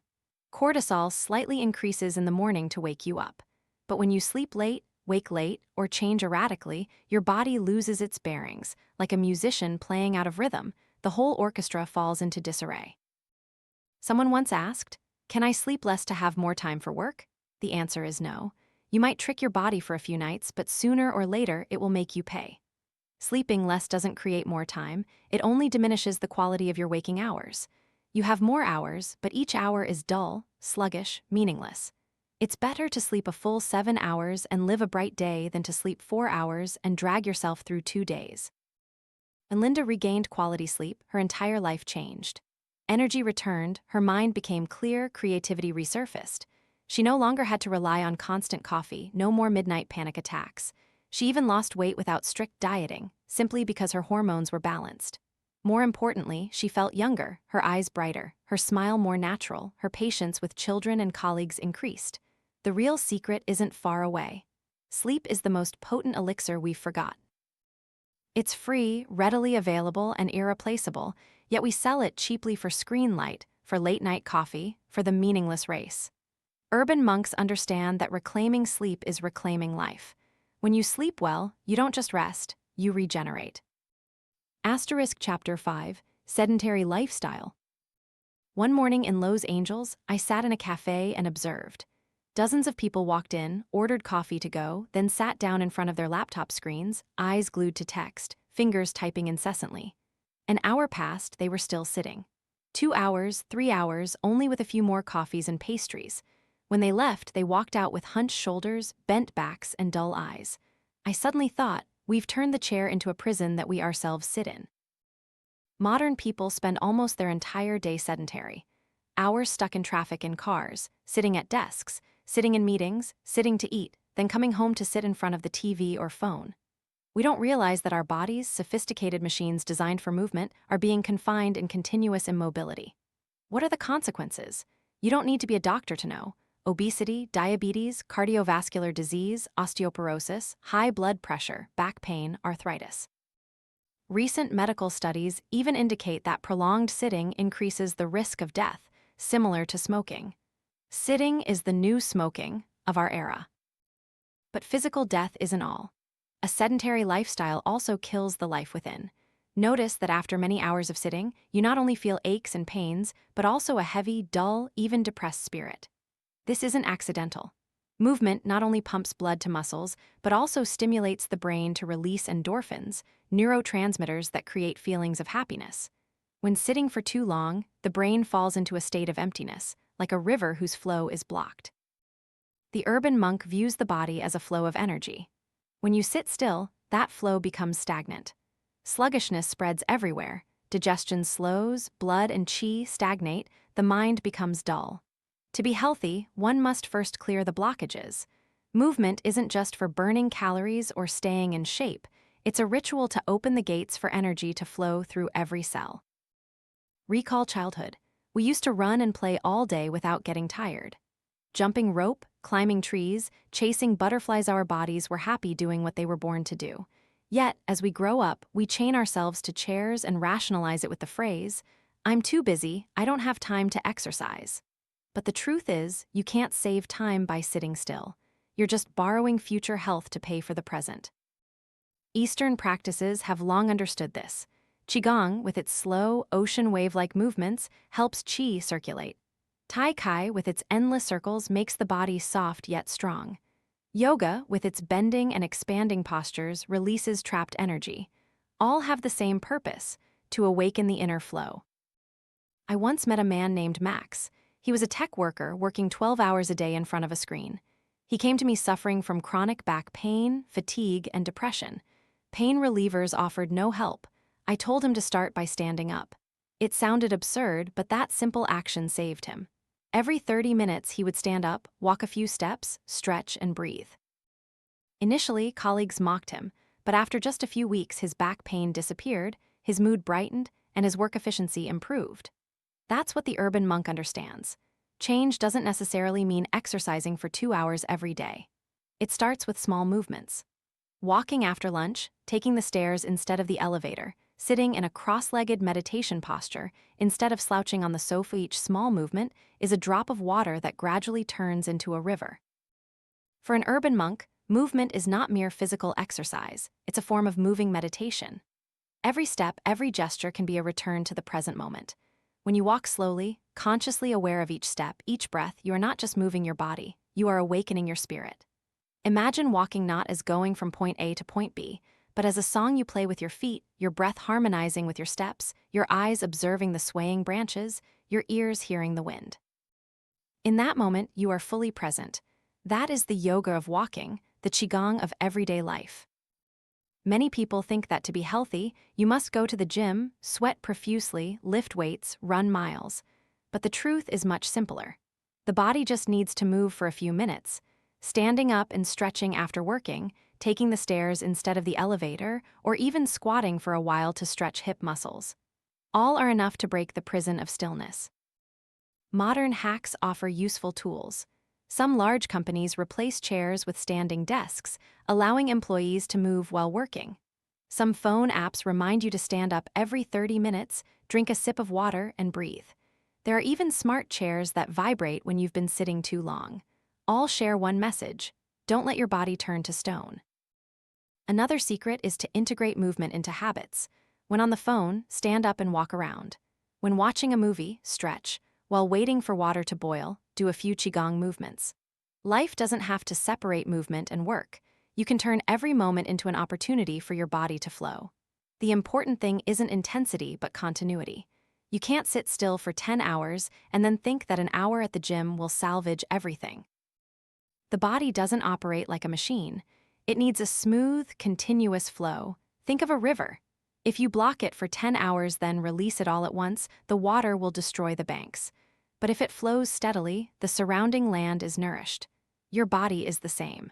Cortisol slightly increases in the morning to wake you up. But when you sleep late, wake late, or change erratically, your body loses its bearings. Like a musician playing out of rhythm, the whole orchestra falls into disarray. Someone once asked, "Can I sleep less to have more time for work?" The answer is no. You might trick your body for a few nights, but sooner or later it will make you pay. Sleeping less doesn't create more time, it only diminishes the quality of your waking hours. You have more hours, but each hour is dull, sluggish, meaningless. It's better to sleep a full 7 hours and live a bright day than to sleep 4 hours and drag yourself through 2 days. When Linda regained quality sleep, her entire life changed. Energy returned, her mind became clear, creativity resurfaced. She no longer had to rely on constant coffee, no more midnight panic attacks. She even lost weight without strict dieting, simply because her hormones were balanced. More importantly, she felt younger, her eyes brighter, her smile more natural, her patience with children and colleagues increased. The real secret isn't far away. Sleep is the most potent elixir we've forgot. It's free, readily available, and irreplaceable, yet we sell it cheaply for screen light, for late-night coffee, for the meaningless race. Urban monks understand that reclaiming sleep is reclaiming life. When you sleep well, you don't just rest, you regenerate. Chapter 5, Sedentary Lifestyle. One morning in Los Angeles, I sat in a cafe and observed. Dozens of people walked in, ordered coffee to go, then sat down in front of their laptop screens, eyes glued to text, fingers typing incessantly. An hour passed, they were still sitting. 2 hours, 3 hours, only with a few more coffees and pastries. When they left, they walked out with hunched shoulders, bent backs, and dull eyes. I suddenly thought, we've turned the chair into a prison that we ourselves sit in. Modern people spend almost their entire day sedentary. Hours stuck in traffic and cars, sitting at desks, sitting in meetings, sitting to eat, then coming home to sit in front of the TV or phone. We don't realize that our bodies, sophisticated machines designed for movement, are being confined in continuous immobility. What are the consequences? You don't need to be a doctor to know. Obesity, diabetes, cardiovascular disease, osteoporosis, high blood pressure, back pain, arthritis. Recent medical studies even indicate that prolonged sitting increases the risk of death, similar to smoking. Sitting is the new smoking of our era. But physical death isn't all. A sedentary lifestyle also kills the life within. Notice that after many hours of sitting, you not only feel aches and pains, but also a heavy, dull, even depressed spirit. This isn't accidental. Movement not only pumps blood to muscles, but also stimulates the brain to release endorphins, neurotransmitters that create feelings of happiness. When sitting for too long, the brain falls into a state of emptiness, like a river whose flow is blocked. The urban monk views the body as a flow of energy. When you sit still, that flow becomes stagnant. Sluggishness spreads everywhere, digestion slows, blood and qi stagnate, the mind becomes dull. To be healthy, one must first clear the blockages. Movement isn't just for burning calories or staying in shape, it's a ritual to open the gates for energy to flow through every cell. Recall childhood. We used to run and play all day without getting tired. Jumping rope, climbing trees, chasing butterflies, our bodies were happy doing what they were born to do. Yet, as we grow up, we chain ourselves to chairs and rationalize it with the phrase, "I'm too busy, I don't have time to exercise." But the truth is, you can't save time by sitting still. You're just borrowing future health to pay for the present. Eastern practices have long understood this. Qigong, with its slow, ocean wave-like movements, helps qi circulate. Tai Chi, with its endless circles, makes the body soft yet strong. Yoga, with its bending and expanding postures, releases trapped energy. All have the same purpose, to awaken the inner flow. I once met a man named Max. He was a tech worker working 12 hours a day in front of a screen. He came to me suffering from chronic back pain, fatigue, and depression. Pain relievers offered no help. I told him to start by standing up. It sounded absurd, but that simple action saved him. Every 30 minutes, he would stand up, walk a few steps, stretch, and breathe. Initially, colleagues mocked him, but after just a few weeks, his back pain disappeared, his mood brightened, and his work efficiency improved. That's what the urban monk understands. Change doesn't necessarily mean exercising for 2 hours every day. It starts with small movements. Walking after lunch, taking the stairs instead of the elevator, sitting in a cross-legged meditation posture instead of slouching on the sofa. Each small movement is a drop of water that gradually turns into a river. For an urban monk, movement is not mere physical exercise, it's a form of moving meditation. Every step, every gesture can be a return to the present moment. When you walk slowly, consciously aware of each step, each breath, you are not just moving your body, you are awakening your spirit. Imagine walking not as going from point A to point B, but as a song you play with your feet, your breath harmonizing with your steps, your eyes observing the swaying branches, your ears hearing the wind. In that moment, you are fully present. That is the yoga of walking, the qigong of everyday life. Many people think that to be healthy, you must go to the gym, sweat profusely, lift weights, run miles. But the truth is much simpler. The body just needs to move for a few minutes, standing up and stretching after working, taking the stairs instead of the elevator, or even squatting for a while to stretch hip muscles. All are enough to break the prison of stillness. Modern hacks offer useful tools. Some large companies replace chairs with standing desks, allowing employees to move while working. Some phone apps remind you to stand up every 30 minutes, drink a sip of water, and breathe. There are even smart chairs that vibrate when you've been sitting too long. All share one message: don't let your body turn to stone. Another secret is to integrate movement into habits. When on the phone, stand up and walk around. When watching a movie, stretch. While waiting for water to boil, do a few qigong movements. Life doesn't have to separate movement and work. You can turn every moment into an opportunity for your body to flow. The important thing isn't intensity, but continuity. You can't sit still for 10 hours and then think that an hour at the gym will salvage everything. The body doesn't operate like a machine. It needs a smooth, continuous flow. Think of a river. If you block it for 10 hours, then release it all at once, the water will destroy the banks. But if it flows steadily, the surrounding land is nourished. Your body is the same.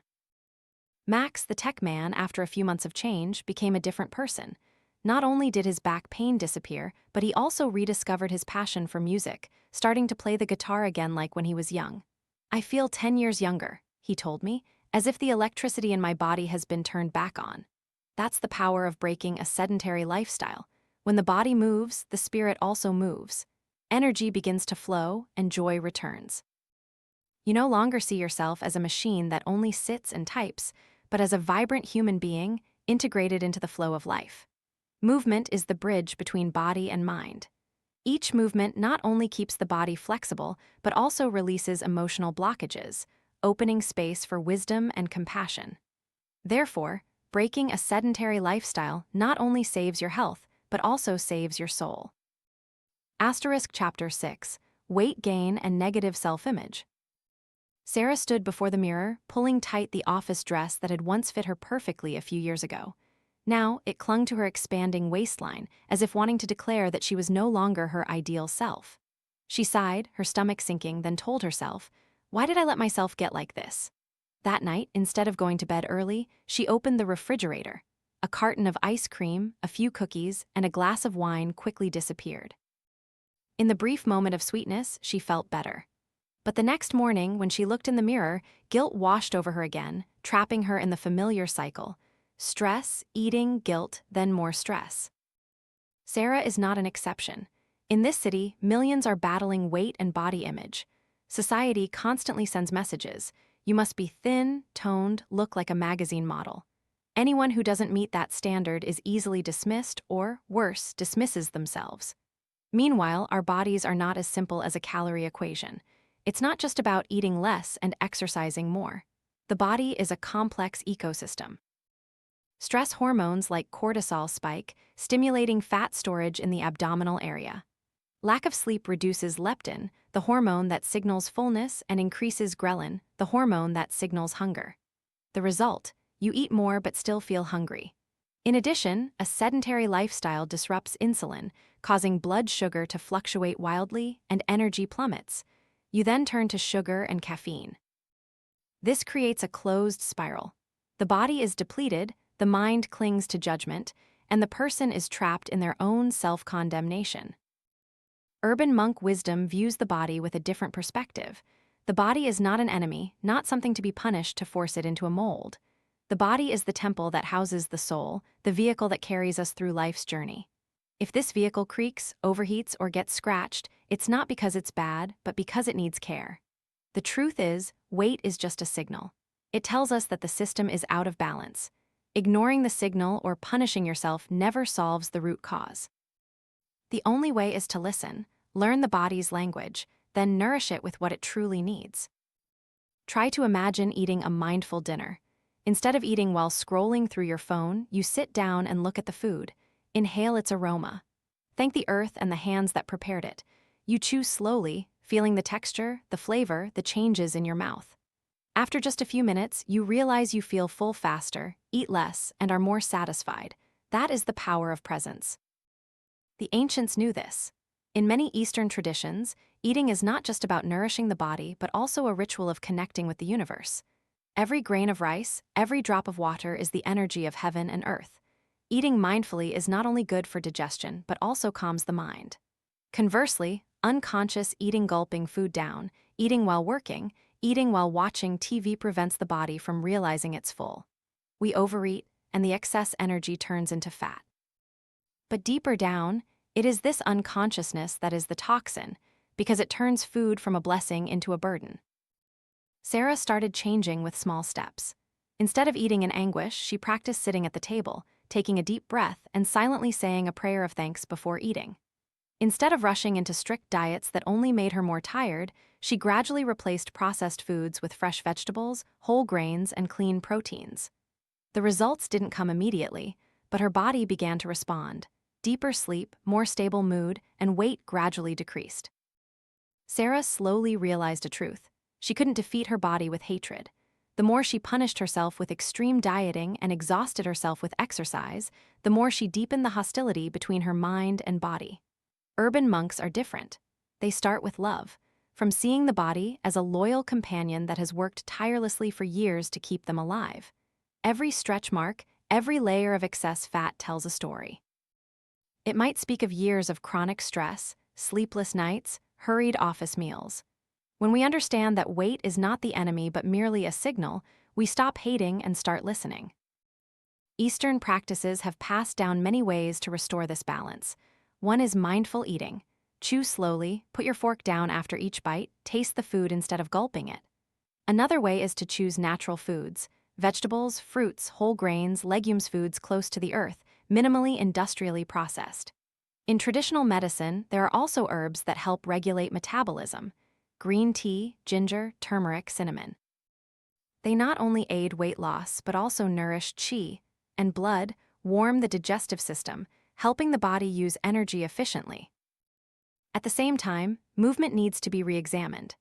Max, the tech man, after a few months of change, became a different person. Not only did his back pain disappear, but he also rediscovered his passion for music, starting to play the guitar again like when he was young. "I feel 10 years younger," he told me, "as if the electricity in my body has been turned back on." That's the power of breaking a sedentary lifestyle. When the body moves, the spirit also moves. Energy begins to flow, and joy returns. You no longer see yourself as a machine that only sits and types, but as a vibrant human being integrated into the flow of life. Movement is the bridge between body and mind. Each movement not only keeps the body flexible, but also releases emotional blockages, opening space for wisdom and compassion. Therefore, breaking a sedentary lifestyle not only saves your health, but also saves your soul. Chapter 6, Weight Gain and Negative Self-Image. Sarah stood before the mirror, pulling tight the office dress that had once fit her perfectly a few years ago. Now, it clung to her expanding waistline, as if wanting to declare that she was no longer her ideal self. She sighed, her stomach sinking, then told herself, "Why did I let myself get like this?" That night, instead of going to bed early, she opened the refrigerator. A carton of ice cream, a few cookies, and a glass of wine quickly disappeared. In the brief moment of sweetness, she felt better. But the next morning, when she looked in the mirror, guilt washed over her again, trapping her in the familiar cycle. Stress, eating, guilt, then more stress. Sarah is not an exception. In this city, millions are battling weight and body image. Society constantly sends messages. You must be thin, toned, look like a magazine model. Anyone who doesn't meet that standard is easily dismissed or, worse, dismisses themselves. Meanwhile, our bodies are not as simple as a calorie equation. It's not just about eating less and exercising more. The body is a complex ecosystem. Stress hormones like cortisol spike, stimulating fat storage in the abdominal area. Lack of sleep reduces leptin, the hormone that signals fullness, and increases ghrelin, the hormone that signals hunger. The result: you eat more but still feel hungry. In addition, a sedentary lifestyle disrupts insulin, causing blood sugar to fluctuate wildly and energy plummets. You then turn to sugar and caffeine. This creates a closed spiral. The body is depleted, the mind clings to judgment, and the person is trapped in their own self-condemnation. Urban monk wisdom views the body with a different perspective. The body is not an enemy, not something to be punished to force it into a mold. The body is the temple that houses the soul, the vehicle that carries us through life's journey. If this vehicle creaks, overheats, or gets scratched, it's not because it's bad, but because it needs care. The truth is, weight is just a signal. It tells us that the system is out of balance. Ignoring the signal or punishing yourself never solves the root cause. The only way is to listen, learn the body's language, then nourish it with what it truly needs. Try to imagine eating a mindful dinner. Instead of eating while scrolling through your phone, you sit down and look at the food. Inhale its aroma. Thank the earth and the hands that prepared it. You chew slowly, feeling the texture, the flavor, the changes in your mouth. After just a few minutes, you realize you feel full faster, eat less, and are more satisfied. That is the power of presence. The ancients knew this. In many Eastern traditions, eating is not just about nourishing the body, but also a ritual of connecting with the universe. Every grain of rice, every drop of water is the energy of heaven and earth. Eating mindfully is not only good for digestion, but also calms the mind. Conversely, unconscious eating, gulping food down, eating while working, eating while watching TV prevents the body from realizing it's full. We overeat, and the excess energy turns into fat. But deeper down, it is this unconsciousness that is the toxin, because it turns food from a blessing into a burden. Sarah started changing with small steps. Instead of eating in anguish, she practiced sitting at the table, taking a deep breath and silently saying a prayer of thanks before eating. Instead of rushing into strict diets that only made her more tired, she gradually replaced processed foods with fresh vegetables, whole grains, and clean proteins. The results didn't come immediately, but her body began to respond. Deeper sleep, more stable mood, and weight gradually decreased. Sarah slowly realized a truth. She couldn't defeat her body with hatred. The more she punished herself with extreme dieting and exhausted herself with exercise, the more she deepened the hostility between her mind and body. Urban monks are different. They start with love, from seeing the body as a loyal companion that has worked tirelessly for years to keep them alive. Every stretch mark, every layer of excess fat tells a story. It might speak of years of chronic stress, sleepless nights, hurried office meals. When we understand that weight is not the enemy but merely a signal, we stop hating and start listening. Eastern practices have passed down many ways to restore this balance. One is mindful eating. Chew slowly, put your fork down after each bite, taste the food instead of gulping it. Another way is to choose natural foods, vegetables, fruits, whole grains, legumes, foods close to the earth, minimally industrially processed. In traditional medicine, there are also herbs that help regulate metabolism. Green tea, ginger, turmeric, cinnamon. They not only aid weight loss, but also nourish qi and blood, warm the digestive system, helping the body use energy efficiently. At the same time, movement needs to be re-examined.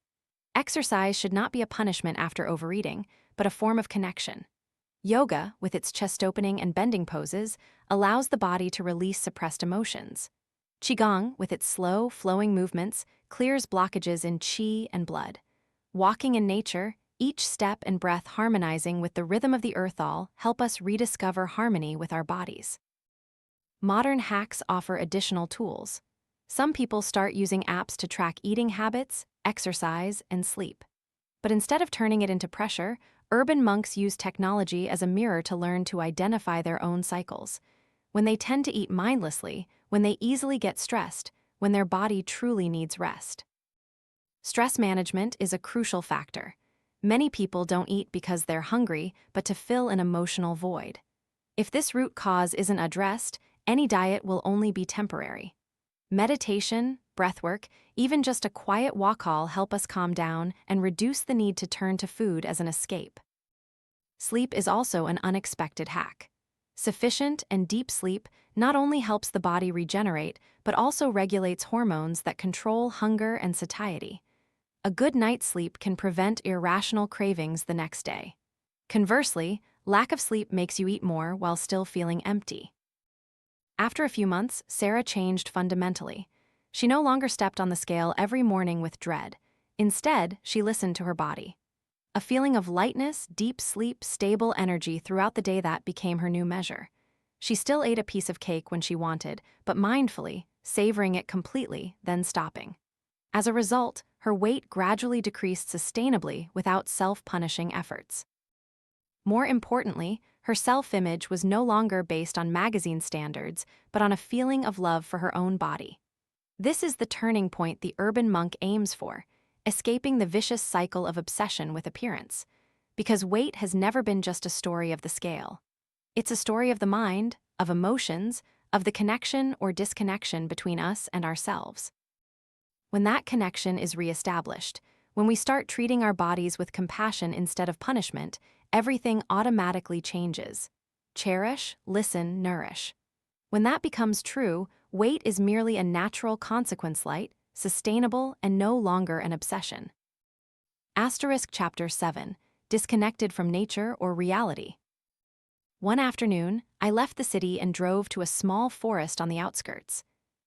Exercise should not be a punishment after overeating, but a form of connection. Yoga, with its chest opening and bending poses, allows the body to release suppressed emotions. Qigong, with its slow, flowing movements, clears blockages in qi and blood. Walking in nature, each step and breath harmonizing with the rhythm of the earth all help us rediscover harmony with our bodies. Modern hacks offer additional tools. Some people start using apps to track eating habits, exercise, and sleep. But instead of turning it into pressure, urban monks use technology as a mirror to learn to identify their own cycles. When they tend to eat mindlessly, when they easily get stressed, when their body truly needs rest. Stress management is a crucial factor. Many people don't eat because they're hungry, but to fill an emotional void. If this root cause isn't addressed, any diet will only be temporary. Meditation, breathwork, even just a quiet walk all help us calm down and reduce the need to turn to food as an escape. Sleep is also an unexpected hack. Sufficient and deep sleep not only helps the body regenerate, but also regulates hormones that control hunger and satiety. A good night's sleep can prevent irrational cravings the next day. Conversely, lack of sleep makes you eat more while still feeling empty. After a few months, Sarah changed fundamentally. She no longer stepped on the scale every morning with dread. Instead, she listened to her body. A feeling of lightness, deep sleep, stable energy throughout the day that became her new measure. She still ate a piece of cake when she wanted, but mindfully, savoring it completely, then stopping. As a result, her weight gradually decreased sustainably without self-punishing efforts. More importantly, her self-image was no longer based on magazine standards, but on a feeling of love for her own body. This is the turning point the urban monk aims for, escaping the vicious cycle of obsession with appearance. Because weight has never been just a story of the scale. It's a story of the mind, of emotions, of the connection or disconnection between us and ourselves. When that connection is reestablished, when we start treating our bodies with compassion instead of punishment, everything automatically changes. Cherish, listen, nourish. When that becomes true, weight is merely a natural consequence, light, sustainable, and no longer an obsession. Asterisk Chapter 7. disconnected from nature or reality. One afternoon, I left the city and drove to a small forest on the outskirts.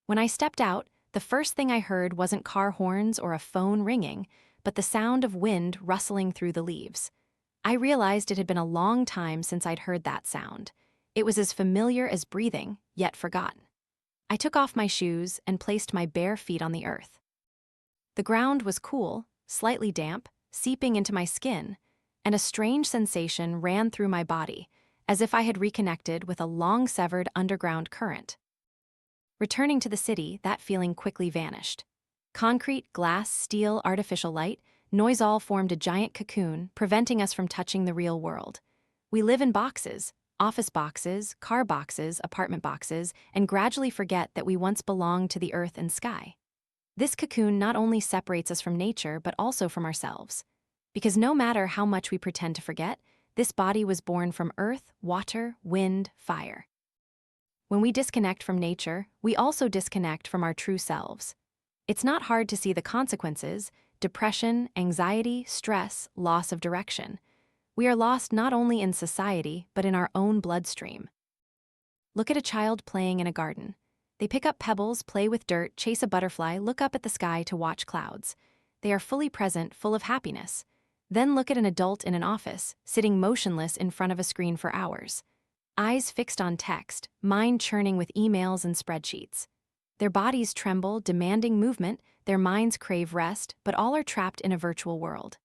When I stepped out, the first thing I heard wasn't car horns or a phone ringing, but the sound of wind rustling through the leaves. I realized it had been a long time since I'd heard that sound. It was as familiar as breathing, yet forgotten. I took off my shoes and placed my bare feet on the earth. The ground was cool, slightly damp, seeping into my skin, and a strange sensation ran through my body, as if I had reconnected with a long-severed underground current. Returning to the city, that feeling quickly vanished. Concrete, glass, steel, artificial light, noise all formed a giant cocoon, preventing us from touching the real world. We live in boxes, office boxes, car boxes, apartment boxes, and gradually forget that we once belonged to the earth and sky. This cocoon not only separates us from nature, but also from ourselves. Because no matter how much we pretend to forget, this body was born from earth, water, wind, fire. When we disconnect from nature, we also disconnect from our true selves. It's not hard to see the consequences: depression, anxiety, stress, loss of direction. We are lost not only in society, but in our own bloodstream. Look at a child playing in a garden. They pick up pebbles, play with dirt, chase a butterfly, look up at the sky to watch clouds. They are fully present, full of happiness. Then look at an adult in an office, sitting motionless in front of a screen for hours. Eyes fixed on text, mind churning with emails and spreadsheets. Their bodies tremble, demanding movement, their minds crave rest, but all are trapped in a virtual world.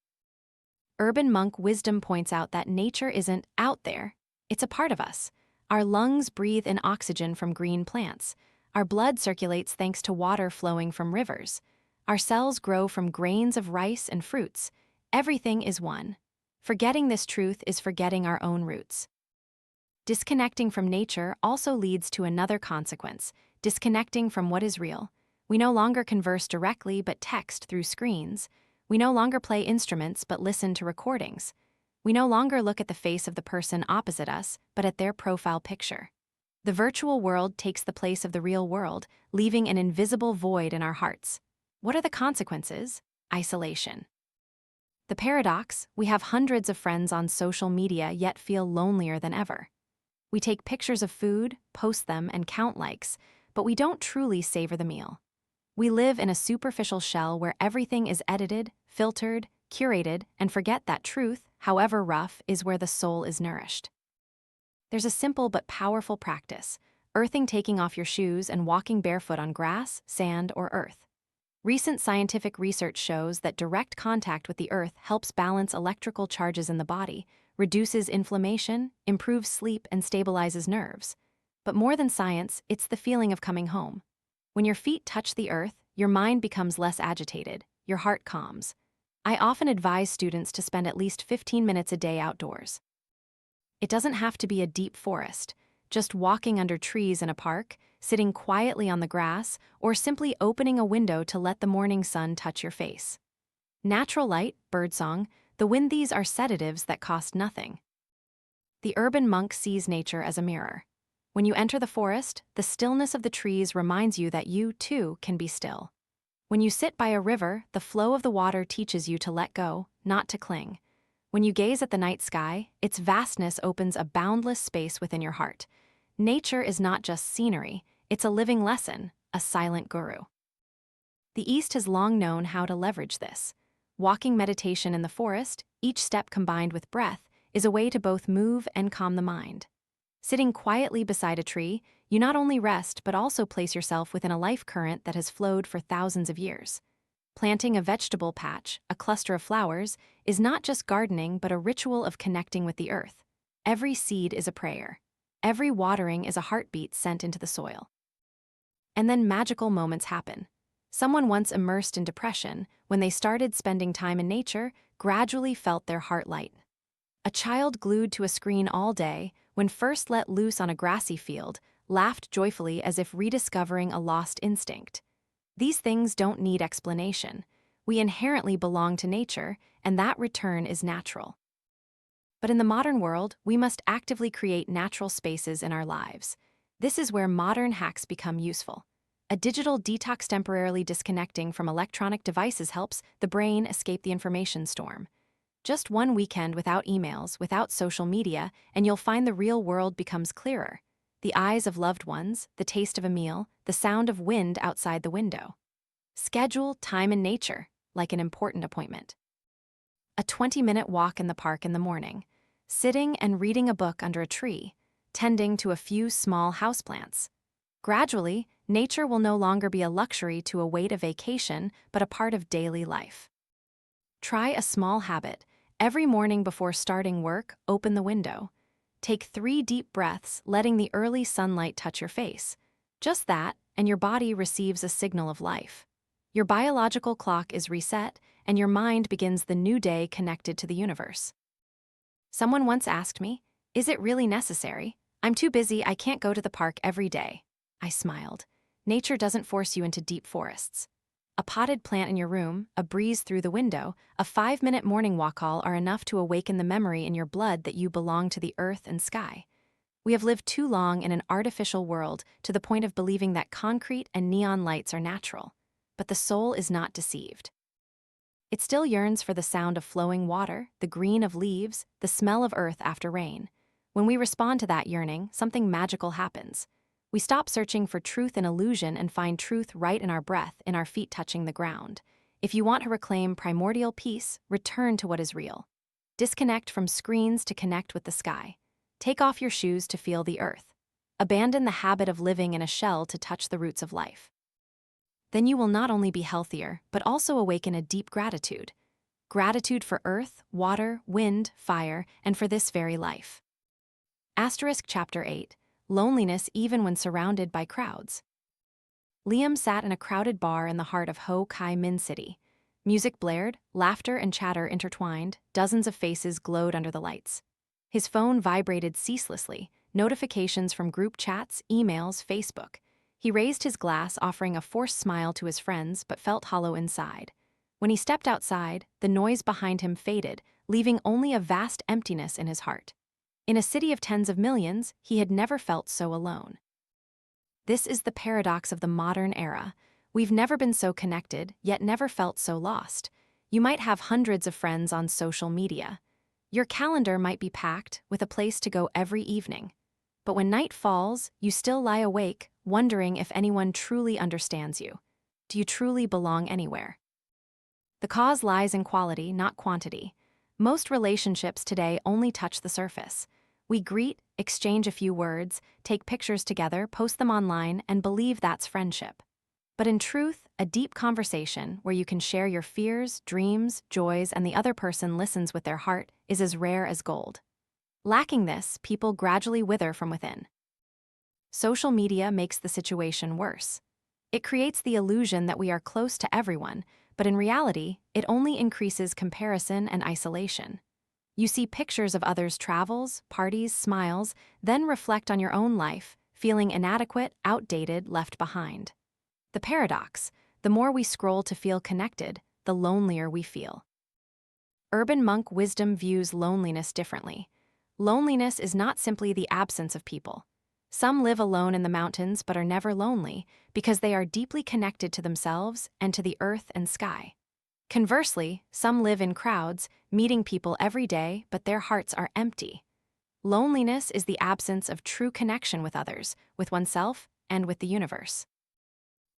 Urban monk wisdom points out that nature isn't out there, it's a part of us. Our lungs breathe in oxygen from green plants. Our blood circulates thanks to water flowing from rivers. Our cells grow from grains of rice and fruits. Everything is one. Forgetting this truth is forgetting our own roots. Disconnecting from nature also leads to another consequence: disconnecting from what is real. We no longer converse directly but text through screens. We no longer play instruments but listen to recordings. We no longer look at the face of the person opposite us but at their profile picture. The virtual world takes the place of the real world, leaving an invisible void in our hearts. What are the consequences? Isolation. The paradox: we have hundreds of friends on social media yet feel lonelier than ever. We take pictures of food, post them, and count likes, but we don't truly savor the meal. We live in a superficial shell where everything is edited, filtered, curated, and forget that truth, however rough, is where the soul is nourished. There's a simple but powerful practice: earthing, taking off your shoes and walking barefoot on grass, sand, or earth. Recent scientific research shows that direct contact with the earth helps balance electrical charges in the body, reduces inflammation, improves sleep, and stabilizes nerves. But more than science, it's the feeling of coming home. When your feet touch the earth, your mind becomes less agitated, your heart calms. I often advise students to spend at least 15 minutes a day outdoors. It doesn't have to be a deep forest. Just walking under trees in a park, sitting quietly on the grass, or simply opening a window to let the morning sun touch your face. Natural light, birdsong, the wind, these are sedatives that cost nothing. The urban monk sees nature as a mirror. When you enter the forest, the stillness of the trees reminds you that you, too, can be still. When you sit by a river, the flow of the water teaches you to let go, not to cling. When you gaze at the night sky, its vastness opens a boundless space within your heart. Nature is not just scenery, it's a living lesson, a silent guru. The East has long known how to leverage this. Walking meditation in the forest, each step combined with breath, is a way to both move and calm the mind. Sitting quietly beside a tree, you not only rest but also place yourself within a life current that has flowed for thousands of years. Planting a vegetable patch, a cluster of flowers, is not just gardening but a ritual of connecting with the earth. Every seed is a prayer. Every watering is a heartbeat sent into the soil. And then magical moments happen. Someone once immersed in depression, when they started spending time in nature, gradually felt their heart light. A child glued to a screen all day, when first let loose on a grassy field, laughed joyfully as if rediscovering a lost instinct. These things don't need explanation. We inherently belong to nature, and that return is natural. But in the modern world, we must actively create natural spaces in our lives. This is where modern hacks become useful. A digital detox, temporarily disconnecting from electronic devices, helps the brain escape the information storm. Just one weekend without emails, without social media, and you'll find the real world becomes clearer. The eyes of loved ones, the taste of a meal, the sound of wind outside the window. Schedule time in nature, like an important appointment. A 20-minute walk in the park in the morning, sitting and reading a book under a tree, tending to a few small houseplants. Gradually, nature will no longer be a luxury to await a vacation, but a part of daily life. Try a small habit. Every morning before starting work, open the window. Take 3 deep breaths, letting the early sunlight touch your face. Just that, and your body receives a signal of life. Your biological clock is reset, and your mind begins the new day connected to the universe. Someone once asked me, "Is it really necessary? I'm too busy, I can't go to the park every day." I smiled. Nature doesn't force you into deep forests. A potted plant in your room, a breeze through the window, a 5-minute morning walk call are enough to awaken the memory in your blood that you belong to the earth and sky. We have lived too long in an artificial world to the point of believing that concrete and neon lights are natural. But the soul is not deceived. It still yearns for the sound of flowing water, the green of leaves, the smell of earth after rain. When we respond to that yearning, something magical happens. We stop searching for truth in illusion and find truth right in our breath, in our feet touching the ground. If you want to reclaim primordial peace, return to what is real. Disconnect from screens to connect with the sky. Take off your shoes to feel the earth. Abandon the habit of living in a shell to touch the roots of life. Then you will not only be healthier, but also awaken a deep gratitude. Gratitude for earth, water, wind, fire, and for this very life. Chapter 8. Loneliness even when surrounded by crowds. Liam sat in a crowded bar in the heart of Ho Chi Minh City. Music blared, laughter and chatter intertwined, dozens of faces glowed under the lights. His phone vibrated ceaselessly, notifications from group chats, emails, Facebook. He raised his glass, offering a forced smile to his friends, but felt hollow inside. When he stepped outside, the noise behind him faded, leaving only a vast emptiness in his heart. In a city of tens of millions, he had never felt so alone. This is the paradox of the modern era. We've never been so connected, yet never felt so lost. You might have hundreds of friends on social media. Your calendar might be packed, with a place to go every evening. But when night falls, you still lie awake, wondering if anyone truly understands you. Do you truly belong anywhere? The cause lies in quality, not quantity. Most relationships today only touch the surface. We greet, exchange a few words, take pictures together, post them online, and believe that's friendship. But in truth, a deep conversation where you can share your fears, dreams, joys, and the other person listens with their heart is as rare as gold. Lacking this, people gradually wither from within. Social media makes the situation worse. It creates the illusion that we are close to everyone, but in reality, it only increases comparison and isolation. You see pictures of others' travels, parties, smiles, then reflect on your own life, feeling inadequate, outdated, left behind. The paradox: the more we scroll to feel connected, the lonelier we feel. Urban monk wisdom views loneliness differently. Loneliness is not simply the absence of people. Some live alone in the mountains but are never lonely because they are deeply connected to themselves and to the earth and sky. Conversely, some live in crowds, meeting people every day, but their hearts are empty. Loneliness is the absence of true connection with others, with oneself, and with the universe.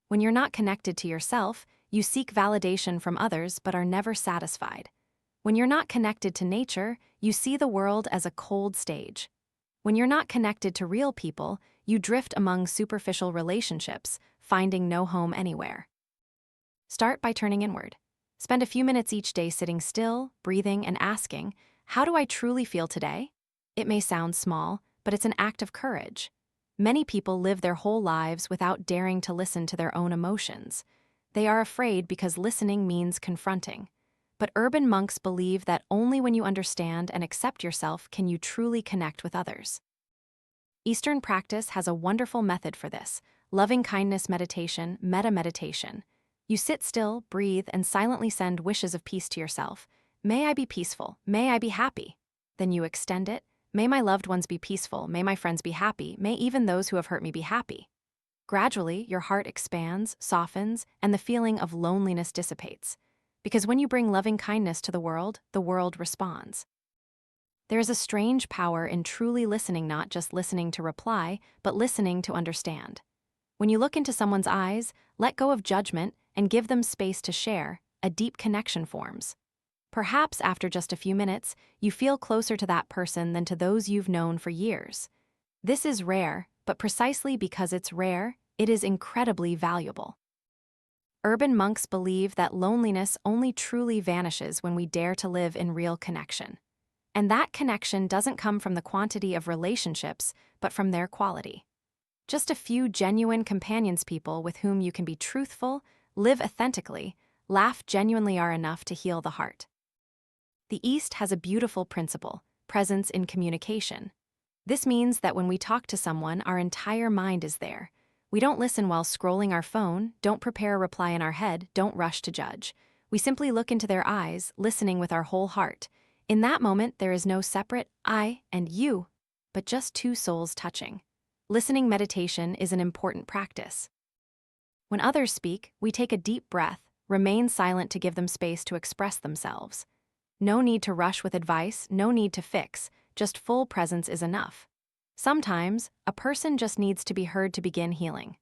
When you're not connected to yourself, you seek validation from others but are never satisfied. When you're not connected to nature, you see the world as a cold stage. When you're not connected to real people, you drift among superficial relationships, finding no home anywhere. Start by turning inward. Spend a few minutes each day sitting still, breathing, and asking, "How do I truly feel today?" It may sound small, but it's an act of courage. Many people live their whole lives without daring to listen to their own emotions. They are afraid because listening means confronting. But urban monks believe that only when you understand and accept yourself can you truly connect with others. Eastern practice has a wonderful method for this: loving kindness meditation, metta meditation. You sit still, breathe, and silently send wishes of peace to yourself. May I be peaceful. May I be happy. Then you extend it. May my loved ones be peaceful. May my friends be happy. May even those who have hurt me be happy. Gradually, your heart expands, softens, and the feeling of loneliness dissipates. because when you bring loving kindness to the world responds. There is a strange power in truly listening, not just listening to reply, but listening to understand. When you look into someone's eyes, let go of judgment, and give them space to share, a deep connection forms. Perhaps after just a few minutes, you feel closer to that person than to those you've known for years. This is rare, but precisely because it's rare, it is incredibly valuable. Urban monks believe that loneliness only truly vanishes when we dare to live in real connection. And that connection doesn't come from the quantity of relationships, but from their quality. Just a few genuine companions, people with whom you can be truthful, live authentically, laugh genuinely are enough to heal the heart. The East has a beautiful principle, presence in communication. This means that when we talk to someone, our entire mind is there. We don't listen while scrolling our phone, don't prepare a reply in our head, don't rush to judge. We simply look into their eyes, listening with our whole heart. In that moment, there is no separate I and you, but just two souls touching. Listening meditation is an important practice. When others speak, we take a deep breath, remain silent to give them space to express themselves. No need to rush with advice, no need to fix, just full presence is enough. Sometimes, a person just needs to be heard to begin healing.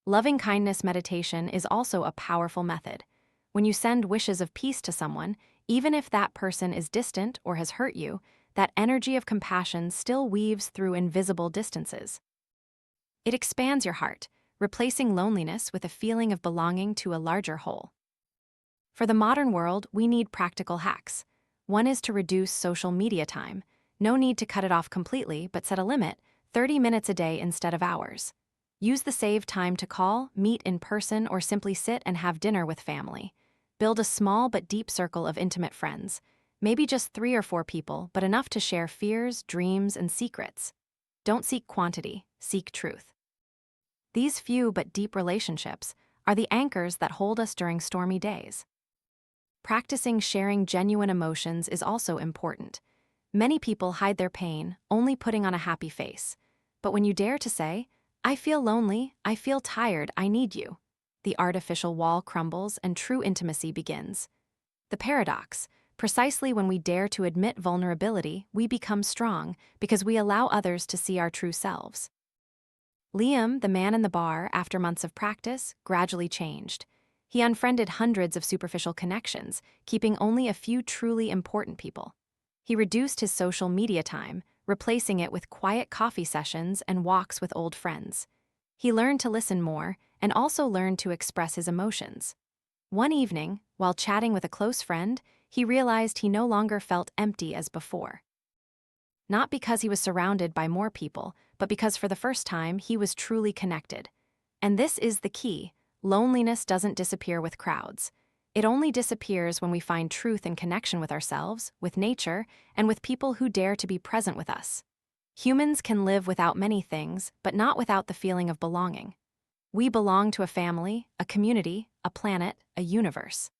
Loving kindness meditation is also a powerful method. When you send wishes of peace to someone, even if that person is distant or has hurt you, that energy of compassion still weaves through invisible distances. It expands your heart, replacing loneliness with a feeling of belonging to a larger whole. For the modern world, we need practical hacks. One is to reduce social media time. No need to cut it off completely, but set a limit, 30 minutes a day instead of hours. Use the saved time to call, meet in person, or simply sit and have dinner with family. Build a small but deep circle of intimate friends. Maybe just 3 or 4 people, but enough to share fears, dreams, and secrets. Don't seek quantity, seek truth. These few but deep relationships are the anchors that hold us during stormy days. Practicing sharing genuine emotions is also important. Many people hide their pain, only putting on a happy face. But when you dare to say, I feel lonely, I feel tired, I need you, the artificial wall crumbles and true intimacy begins. The paradox: precisely when we dare to admit vulnerability, we become strong because we allow others to see our true selves. Liam, the man in the bar, after months of practice, gradually changed. He unfriended hundreds of superficial connections, keeping only a few truly important people. He reduced his social media time, replacing it with quiet coffee sessions and walks with old friends. He learned to listen more and also learned to express his emotions. One evening, while chatting with a close friend, he realized he no longer felt empty as before. Not because he was surrounded by more people, but because for the first time he was truly connected. And this is the key: loneliness doesn't disappear with crowds. It only disappears when we find truth and connection with ourselves, with nature, and with people who dare to be present with us. Humans can live without many things, but not without the feeling of belonging. We belong to a family, a community, a planet, a universe.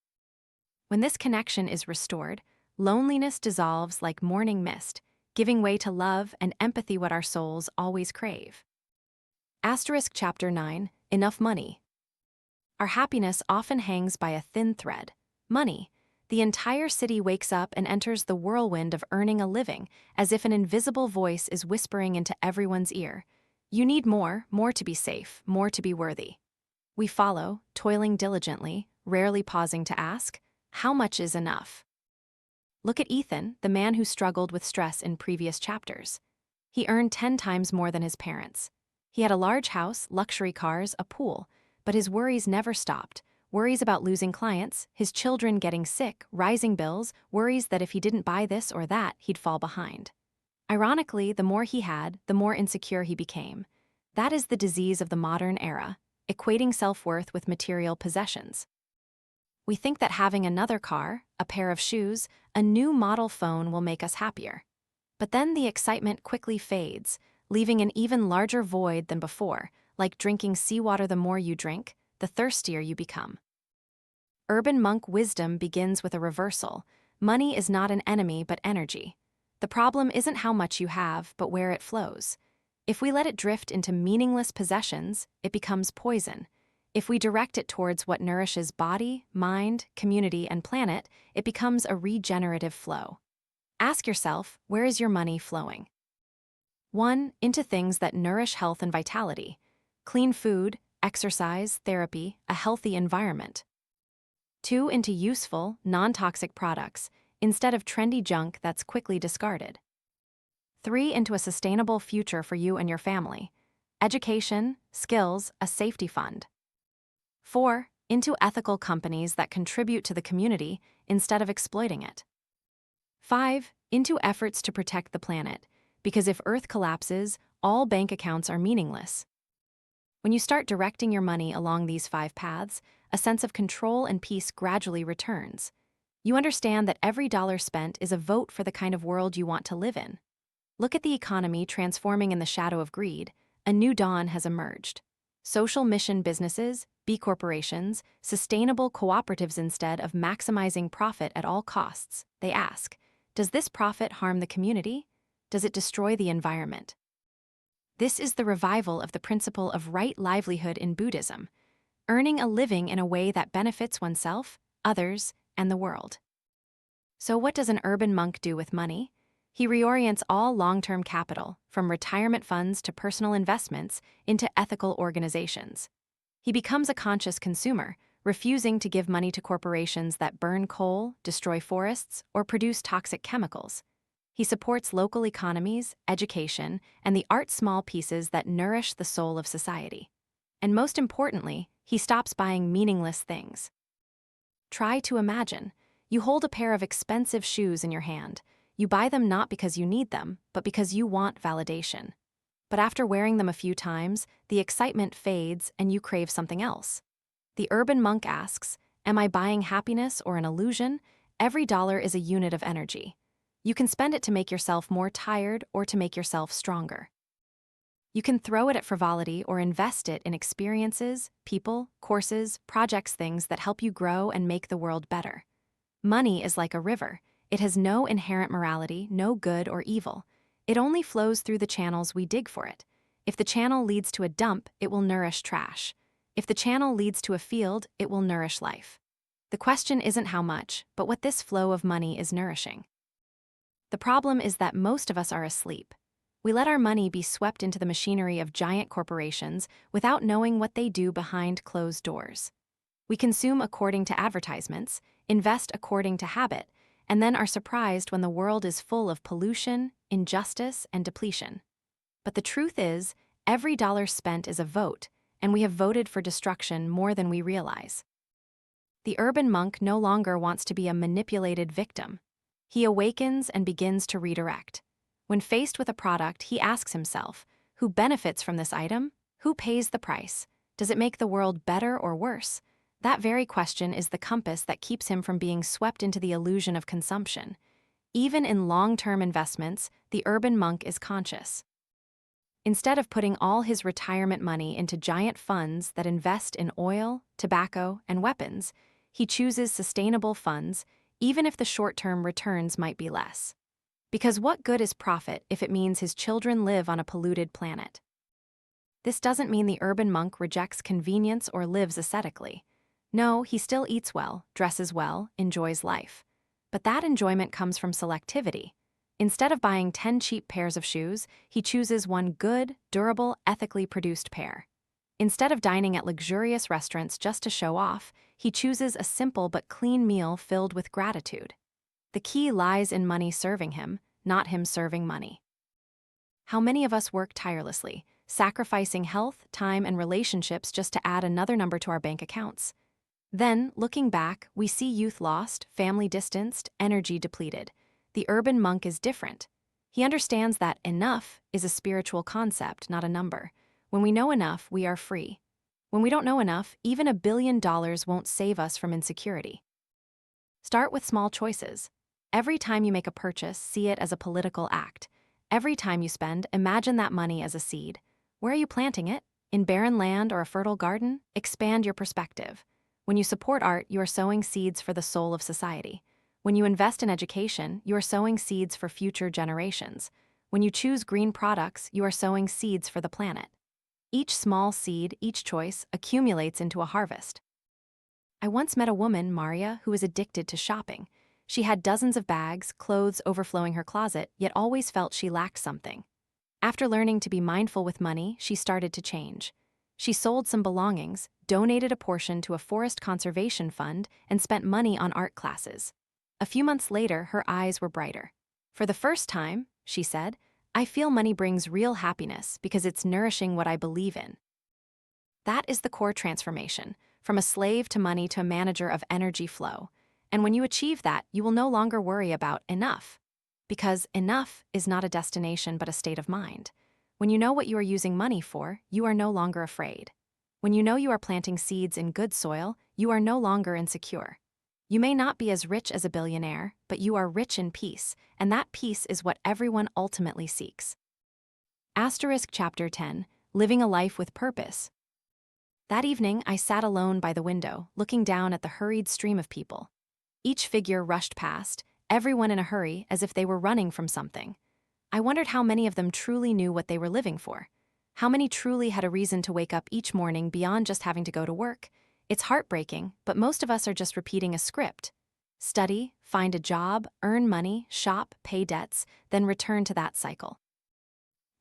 When this connection is restored, loneliness dissolves like morning mist, giving way to love and empathy, what our souls always crave. Chapter 9, Enough Money. Our happiness often hangs by a thin thread: money. The entire city wakes up and enters the whirlwind of earning a living, as if an invisible voice is whispering into everyone's ear. You need more to be safe, more to be worthy. We follow, toiling diligently, rarely pausing to ask, how much is enough? Look at Ethan, the man who struggled with stress in previous chapters. He earned 10 times more than his parents. He had a large house, luxury cars, a pool, but his worries never stopped. Worries about losing clients, his children getting sick, rising bills, worries that if he didn't buy this or that, he'd fall behind. Ironically, the more he had, the more insecure he became. That is the disease of the modern era, equating self-worth with material possessions. We think that having another car, a pair of shoes, a new model phone will make us happier. But then the excitement quickly fades, leaving an even larger void than before, like drinking seawater. The more you drink, the thirstier you become. Urban monk wisdom begins with a reversal. Money is not an enemy but energy. The problem isn't how much you have, but where it flows. If we let it drift into meaningless possessions, it becomes poison. If we direct it towards what nourishes body, mind, community, and planet, it becomes a regenerative flow. Ask yourself, where is your money flowing? 1. Into things that nourish health and vitality. Clean food, exercise, therapy, a healthy environment. 2. Into useful, non-toxic products, instead of trendy junk that's quickly discarded. 3. Into a sustainable future for you and your family. Education, skills, a safety fund. 4. Into ethical companies that contribute to the community instead of exploiting it. 5. Into efforts to protect the planet, because if Earth collapses, all bank accounts are meaningless. When you start directing your money along these 5 paths, a sense of control and peace gradually returns. You understand that every dollar spent is a vote for the kind of world you want to live in. Look at the economy transforming in the shadow of greed. A new dawn has emerged. Social mission businesses, B corporations, sustainable cooperatives. Instead of maximizing profit at all costs, they ask, does this profit harm the community? Does it destroy the environment? This is the revival of the principle of right livelihood in Buddhism, earning a living in a way that benefits oneself, others, and the world. So what does an urban monk do with money? He reorients all long-term capital, from retirement funds to personal investments, into ethical organizations. He becomes a conscious consumer, refusing to give money to corporations that burn coal, destroy forests, or produce toxic chemicals. He supports local economies, education, and the art small pieces that nourish the soul of society. And most importantly, he stops buying meaningless things. Try to imagine. You hold a pair of expensive shoes in your hand. You buy them not because you need them, but because you want validation. But after wearing them a few times, the excitement fades and you crave something else. The urban monk asks, am I buying happiness or an illusion? Every dollar is a unit of energy. You can spend it to make yourself more tired or to make yourself stronger. You can throw it at frivolity or invest it in experiences, people, courses, projects, things that help you grow and make the world better. Money is like a river. It has no inherent morality, no good or evil. It only flows through the channels we dig for it. If the channel leads to a dump, it will nourish trash. If the channel leads to a field, it will nourish life. The question isn't how much, but what this flow of money is nourishing. The problem is that most of us are asleep. We let our money be swept into the machinery of giant corporations without knowing what they do behind closed doors. We consume according to advertisements, invest according to habit, and then are surprised when the world is full of pollution, injustice, and depletion. But the truth is, every dollar spent is a vote, and we have voted for destruction more than we realize. The urban monk no longer wants to be a manipulated victim. He awakens and begins to redirect. When faced with a product, he asks himself, who benefits from this item? Who pays the price? Does it make the world better or worse? That very question is the compass that keeps him from being swept into the illusion of consumption. Even in long-term investments, the urban monk is conscious. Instead of putting all his retirement money into giant funds that invest in oil, tobacco, and weapons, he chooses sustainable funds, even if the short-term returns might be less. Because what good is profit if it means his children live on a polluted planet? This doesn't mean the urban monk rejects convenience or lives ascetically. No, he still eats well, dresses well, enjoys life. But that enjoyment comes from selectivity. Instead of buying 10 cheap pairs of shoes, he chooses one good, durable, ethically produced pair. Instead of dining at luxurious restaurants just to show off, he chooses a simple but clean meal filled with gratitude. The key lies in money serving him, not him serving money. How many of us work tirelessly, sacrificing health, time, and relationships just to add another number to our bank accounts? Then, looking back, we see youth lost, family distanced, energy depleted. The urban monk is different. He understands that enough is a spiritual concept, not a number. When we know enough, we are free. When we don't know enough, even $1 billion won't save us from insecurity. Start with small choices. Every time you make a purchase, see it as a political act. Every time you spend, imagine that money as a seed. Where are you planting it? In barren land or a fertile garden? Expand your perspective. When you support art, you are sowing seeds for the soul of society. When you invest in education, you are sowing seeds for future generations. When you choose green products, you are sowing seeds for the planet. Each small seed, each choice, accumulates into a harvest. I once met a woman, Maria, who was addicted to shopping. She had dozens of bags, clothes overflowing her closet, yet always felt she lacked something. After learning to be mindful with money, she started to change. She sold some belongings, donated a portion to a forest conservation fund, and spent money on art classes. A few months later, her eyes were brighter. For the first time, she said, I feel money brings real happiness because it's nourishing what I believe in. That is the core transformation, from a slave to money to a manager of energy flow. And when you achieve that, you will no longer worry about enough. Because enough is not a destination but a state of mind. When you know what you are using money for, you are no longer afraid. When you know you are planting seeds in good soil, you are no longer insecure. You may not be as rich as a billionaire, but you are rich in peace, and that peace is what everyone ultimately seeks. Asterisk Chapter 10, Living a Life with Purpose. That evening, I sat alone by the window, looking down at the hurried stream of people. Each figure rushed past, everyone in a hurry, as if they were running from something. I wondered how many of them truly knew what they were living for. How many truly had a reason to wake up each morning beyond just having to go to work. It's heartbreaking, but most of us are just repeating a script. Study, find a job, earn money, shop, pay debts, then return to that cycle.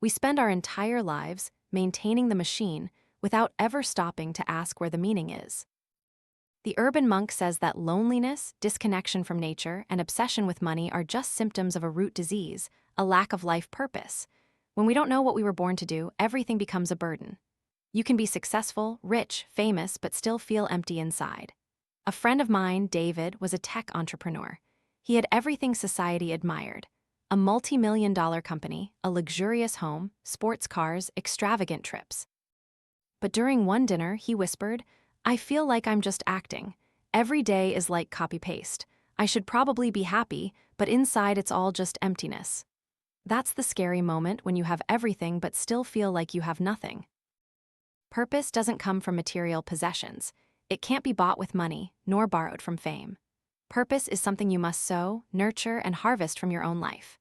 We spend our entire lives maintaining the machine without ever stopping to ask where the meaning is. The urban monk says that loneliness, disconnection from nature, and obsession with money are just symptoms of a root disease, a lack of life purpose. When we don't know what we were born to do, everything becomes a burden. You can be successful, rich, famous, but still feel empty inside. A friend of mine, David, was a tech entrepreneur. He had everything society admired: a multi-million-dollar company, a luxurious home, sports cars, extravagant trips. But during one dinner, he whispered, I feel like I'm just acting. Every day is like copy-paste. I should probably be happy, but inside it's all just emptiness. That's the scary moment when you have everything but still feel like you have nothing. Purpose doesn't come from material possessions. It can't be bought with money, nor borrowed from fame. Purpose is something you must sow, nurture, and harvest from your own life.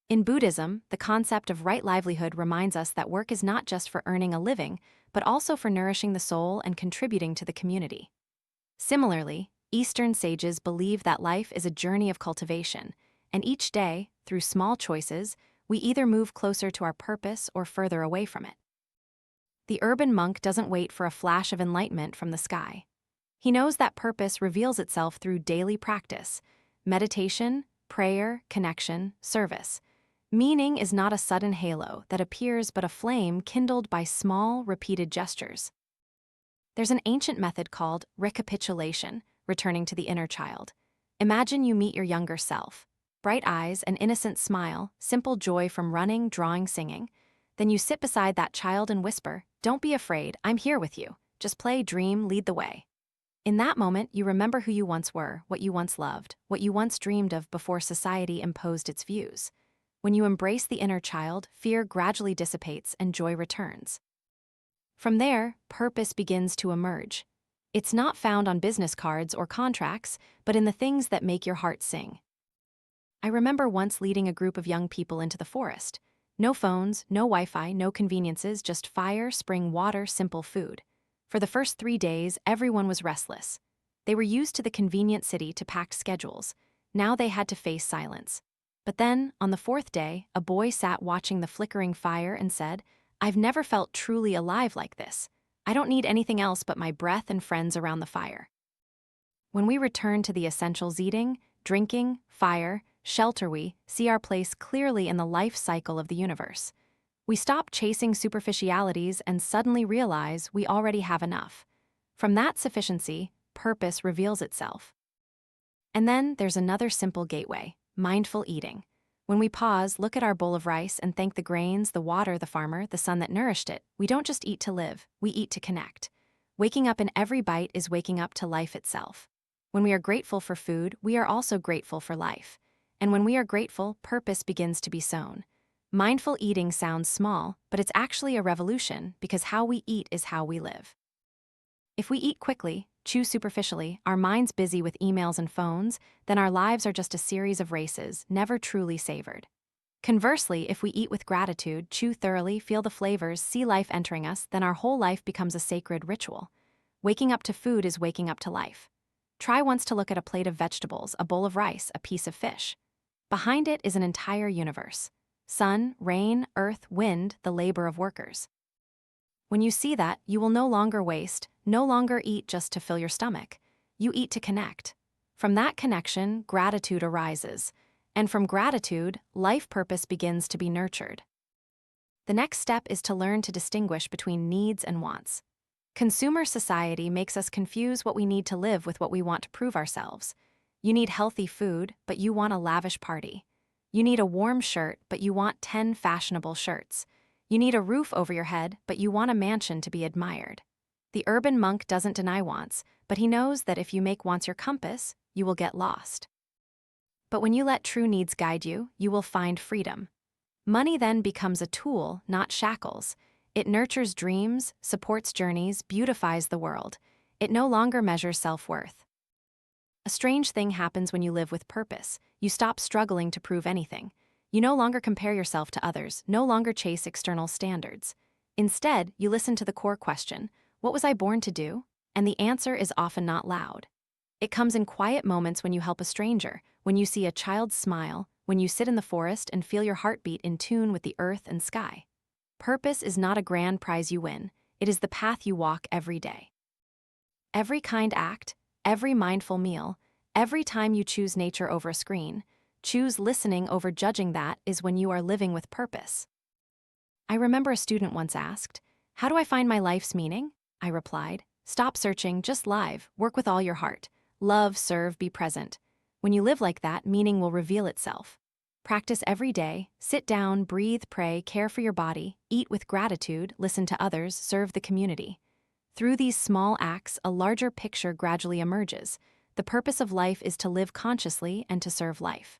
In Buddhism, the concept of right livelihood reminds us that work is not just for earning a living, but also for nourishing the soul and contributing to the community. Similarly, Eastern sages believe that life is a journey of cultivation, and each day, through small choices, we either move closer to our purpose or further away from it. The urban monk doesn't wait for a flash of enlightenment from the sky. He knows that purpose reveals itself through daily practice: meditation, prayer, connection, service. Meaning is not a sudden halo that appears but a flame kindled by small, repeated gestures. There's an ancient method called recapitulation, returning to the inner child. Imagine you meet your younger self. Bright eyes, an innocent smile, simple joy from running, drawing, singing. Then you sit beside that child and whisper, don't be afraid, I'm here with you. Just play, dream, lead the way. In that moment, you remember who you once were, what you once loved, what you once dreamed of before society imposed its views. When you embrace the inner child, fear gradually dissipates and joy returns. From there, purpose begins to emerge. It's not found on business cards or contracts, but in the things that make your heart sing. I remember once leading a group of young people into the forest. No phones, no Wi-Fi, no conveniences, just fire, spring water, simple food. For the first 3 days, everyone was restless. They were used to the convenient city to packed schedules. Now they had to face silence. But then, on the 4th day, a boy sat watching the flickering fire and said, I've never felt truly alive like this. I don't need anything else but my breath and friends around the fire. When we return to the essentials: eating, drinking, fire, shelter, we see our place clearly in the life cycle of the universe. We stop chasing superficialities and suddenly realize we already have enough. From that sufficiency, purpose reveals itself. And then there's another simple gateway: mindful eating. When we pause, look at our bowl of rice, and thank the grains, the water, the farmer, the sun that nourished it, we don't just eat to live, we eat to connect. Waking up in every bite is waking up to life itself. When we are grateful for food, we are also grateful for life. And when we are grateful, purpose begins to be sown. Mindful eating sounds small, but it's actually a revolution, because how we eat is how we live. If we eat quickly, chew superficially, our minds busy with emails and phones, then our lives are just a series of races, never truly savored. Conversely, if we eat with gratitude, chew thoroughly, feel the flavors, see life entering us, then our whole life becomes a sacred ritual. Waking up to food is waking up to life. Try once to look at a plate of vegetables, a bowl of rice, a piece of fish. Behind it is an entire universe. Sun, rain, earth, wind, the labor of workers. When you see that, you will no longer waste, no longer eat just to fill your stomach. You eat to connect. From that connection, gratitude arises. And from gratitude, life purpose begins to be nurtured. The next step is to learn to distinguish between needs and wants. Consumer society makes us confuse what we need to live with what we want to prove ourselves. You need healthy food, but you want a lavish party. You need a warm shirt, but you want 10 fashionable shirts. You need a roof over your head, but you want a mansion to be admired. The urban monk doesn't deny wants, but he knows that if you make wants your compass, you will get lost. But when you let true needs guide you, you will find freedom. Money then becomes a tool, not shackles. It nurtures dreams, supports journeys, beautifies the world. It no longer measures self-worth. A strange thing happens when you live with purpose. You stop struggling to prove anything. You no longer compare yourself to others, no longer chase external standards. Instead, you listen to the core question, what was I born to do? And the answer is often not loud. It comes in quiet moments when you help a stranger, when you see a child smile, when you sit in the forest and feel your heartbeat in tune with the earth and sky. Purpose is not a grand prize you win, it is the path you walk every day. Every kind act, every mindful meal, every time you choose nature over a screen, choose listening over judging, that is when you are living with purpose. I remember a student once asked, "How do I find my life's meaning?" I replied, "Stop searching, just live, work with all your heart. Love, serve, be present. When you live like that, meaning will reveal itself. Practice every day, sit down, breathe, pray, care for your body, eat with gratitude, listen to others, serve the community. Through these small acts, a larger picture gradually emerges. The purpose of life is to live consciously and to serve life.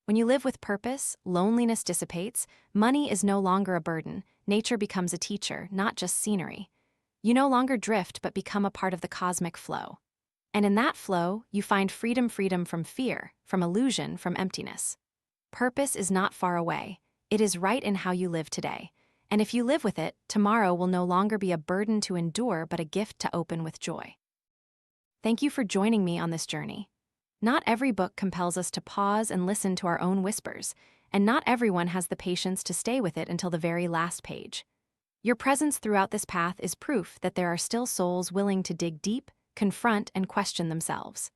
When you live with purpose, loneliness dissipates, money is no longer a burden, nature becomes a teacher, not just scenery. You no longer drift but become a part of the cosmic flow. And in that flow, you find freedom from fear, from illusion, from emptiness. Purpose is not far away. It is right in how you live today. And if you live with it, tomorrow will no longer be a burden to endure but a gift to open with joy. Thank you for joining me on this journey. Not every book compels us to pause and listen to our own whispers, and not everyone has the patience to stay with it until the very last page. Your presence throughout this path is proof that there are still souls willing to dig deep, confront, and question themselves.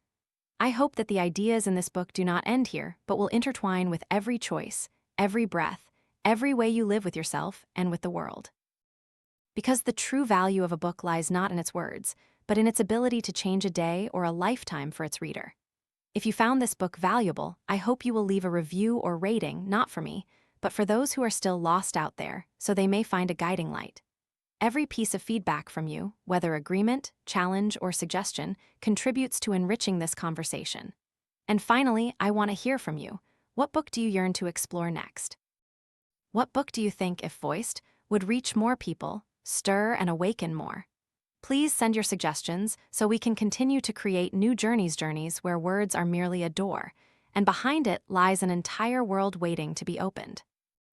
I hope that the ideas in this book do not end here, but will intertwine with every choice, every breath, every way you live with yourself and with the world. Because the true value of a book lies not in its words, but in its ability to change a day or a lifetime for its reader. If you found this book valuable, I hope you will leave a review or rating, not for me, but for those who are still lost out there, so they may find a guiding light. Every piece of feedback from you, whether agreement, challenge, or suggestion, contributes to enriching this conversation. And finally, I want to hear from you. What book do you yearn to explore next? What book do you think, if voiced, would reach more people, stir and awaken more? Please send your suggestions so we can continue to create new journeys where words are merely a door, and behind it lies an entire world waiting to be opened.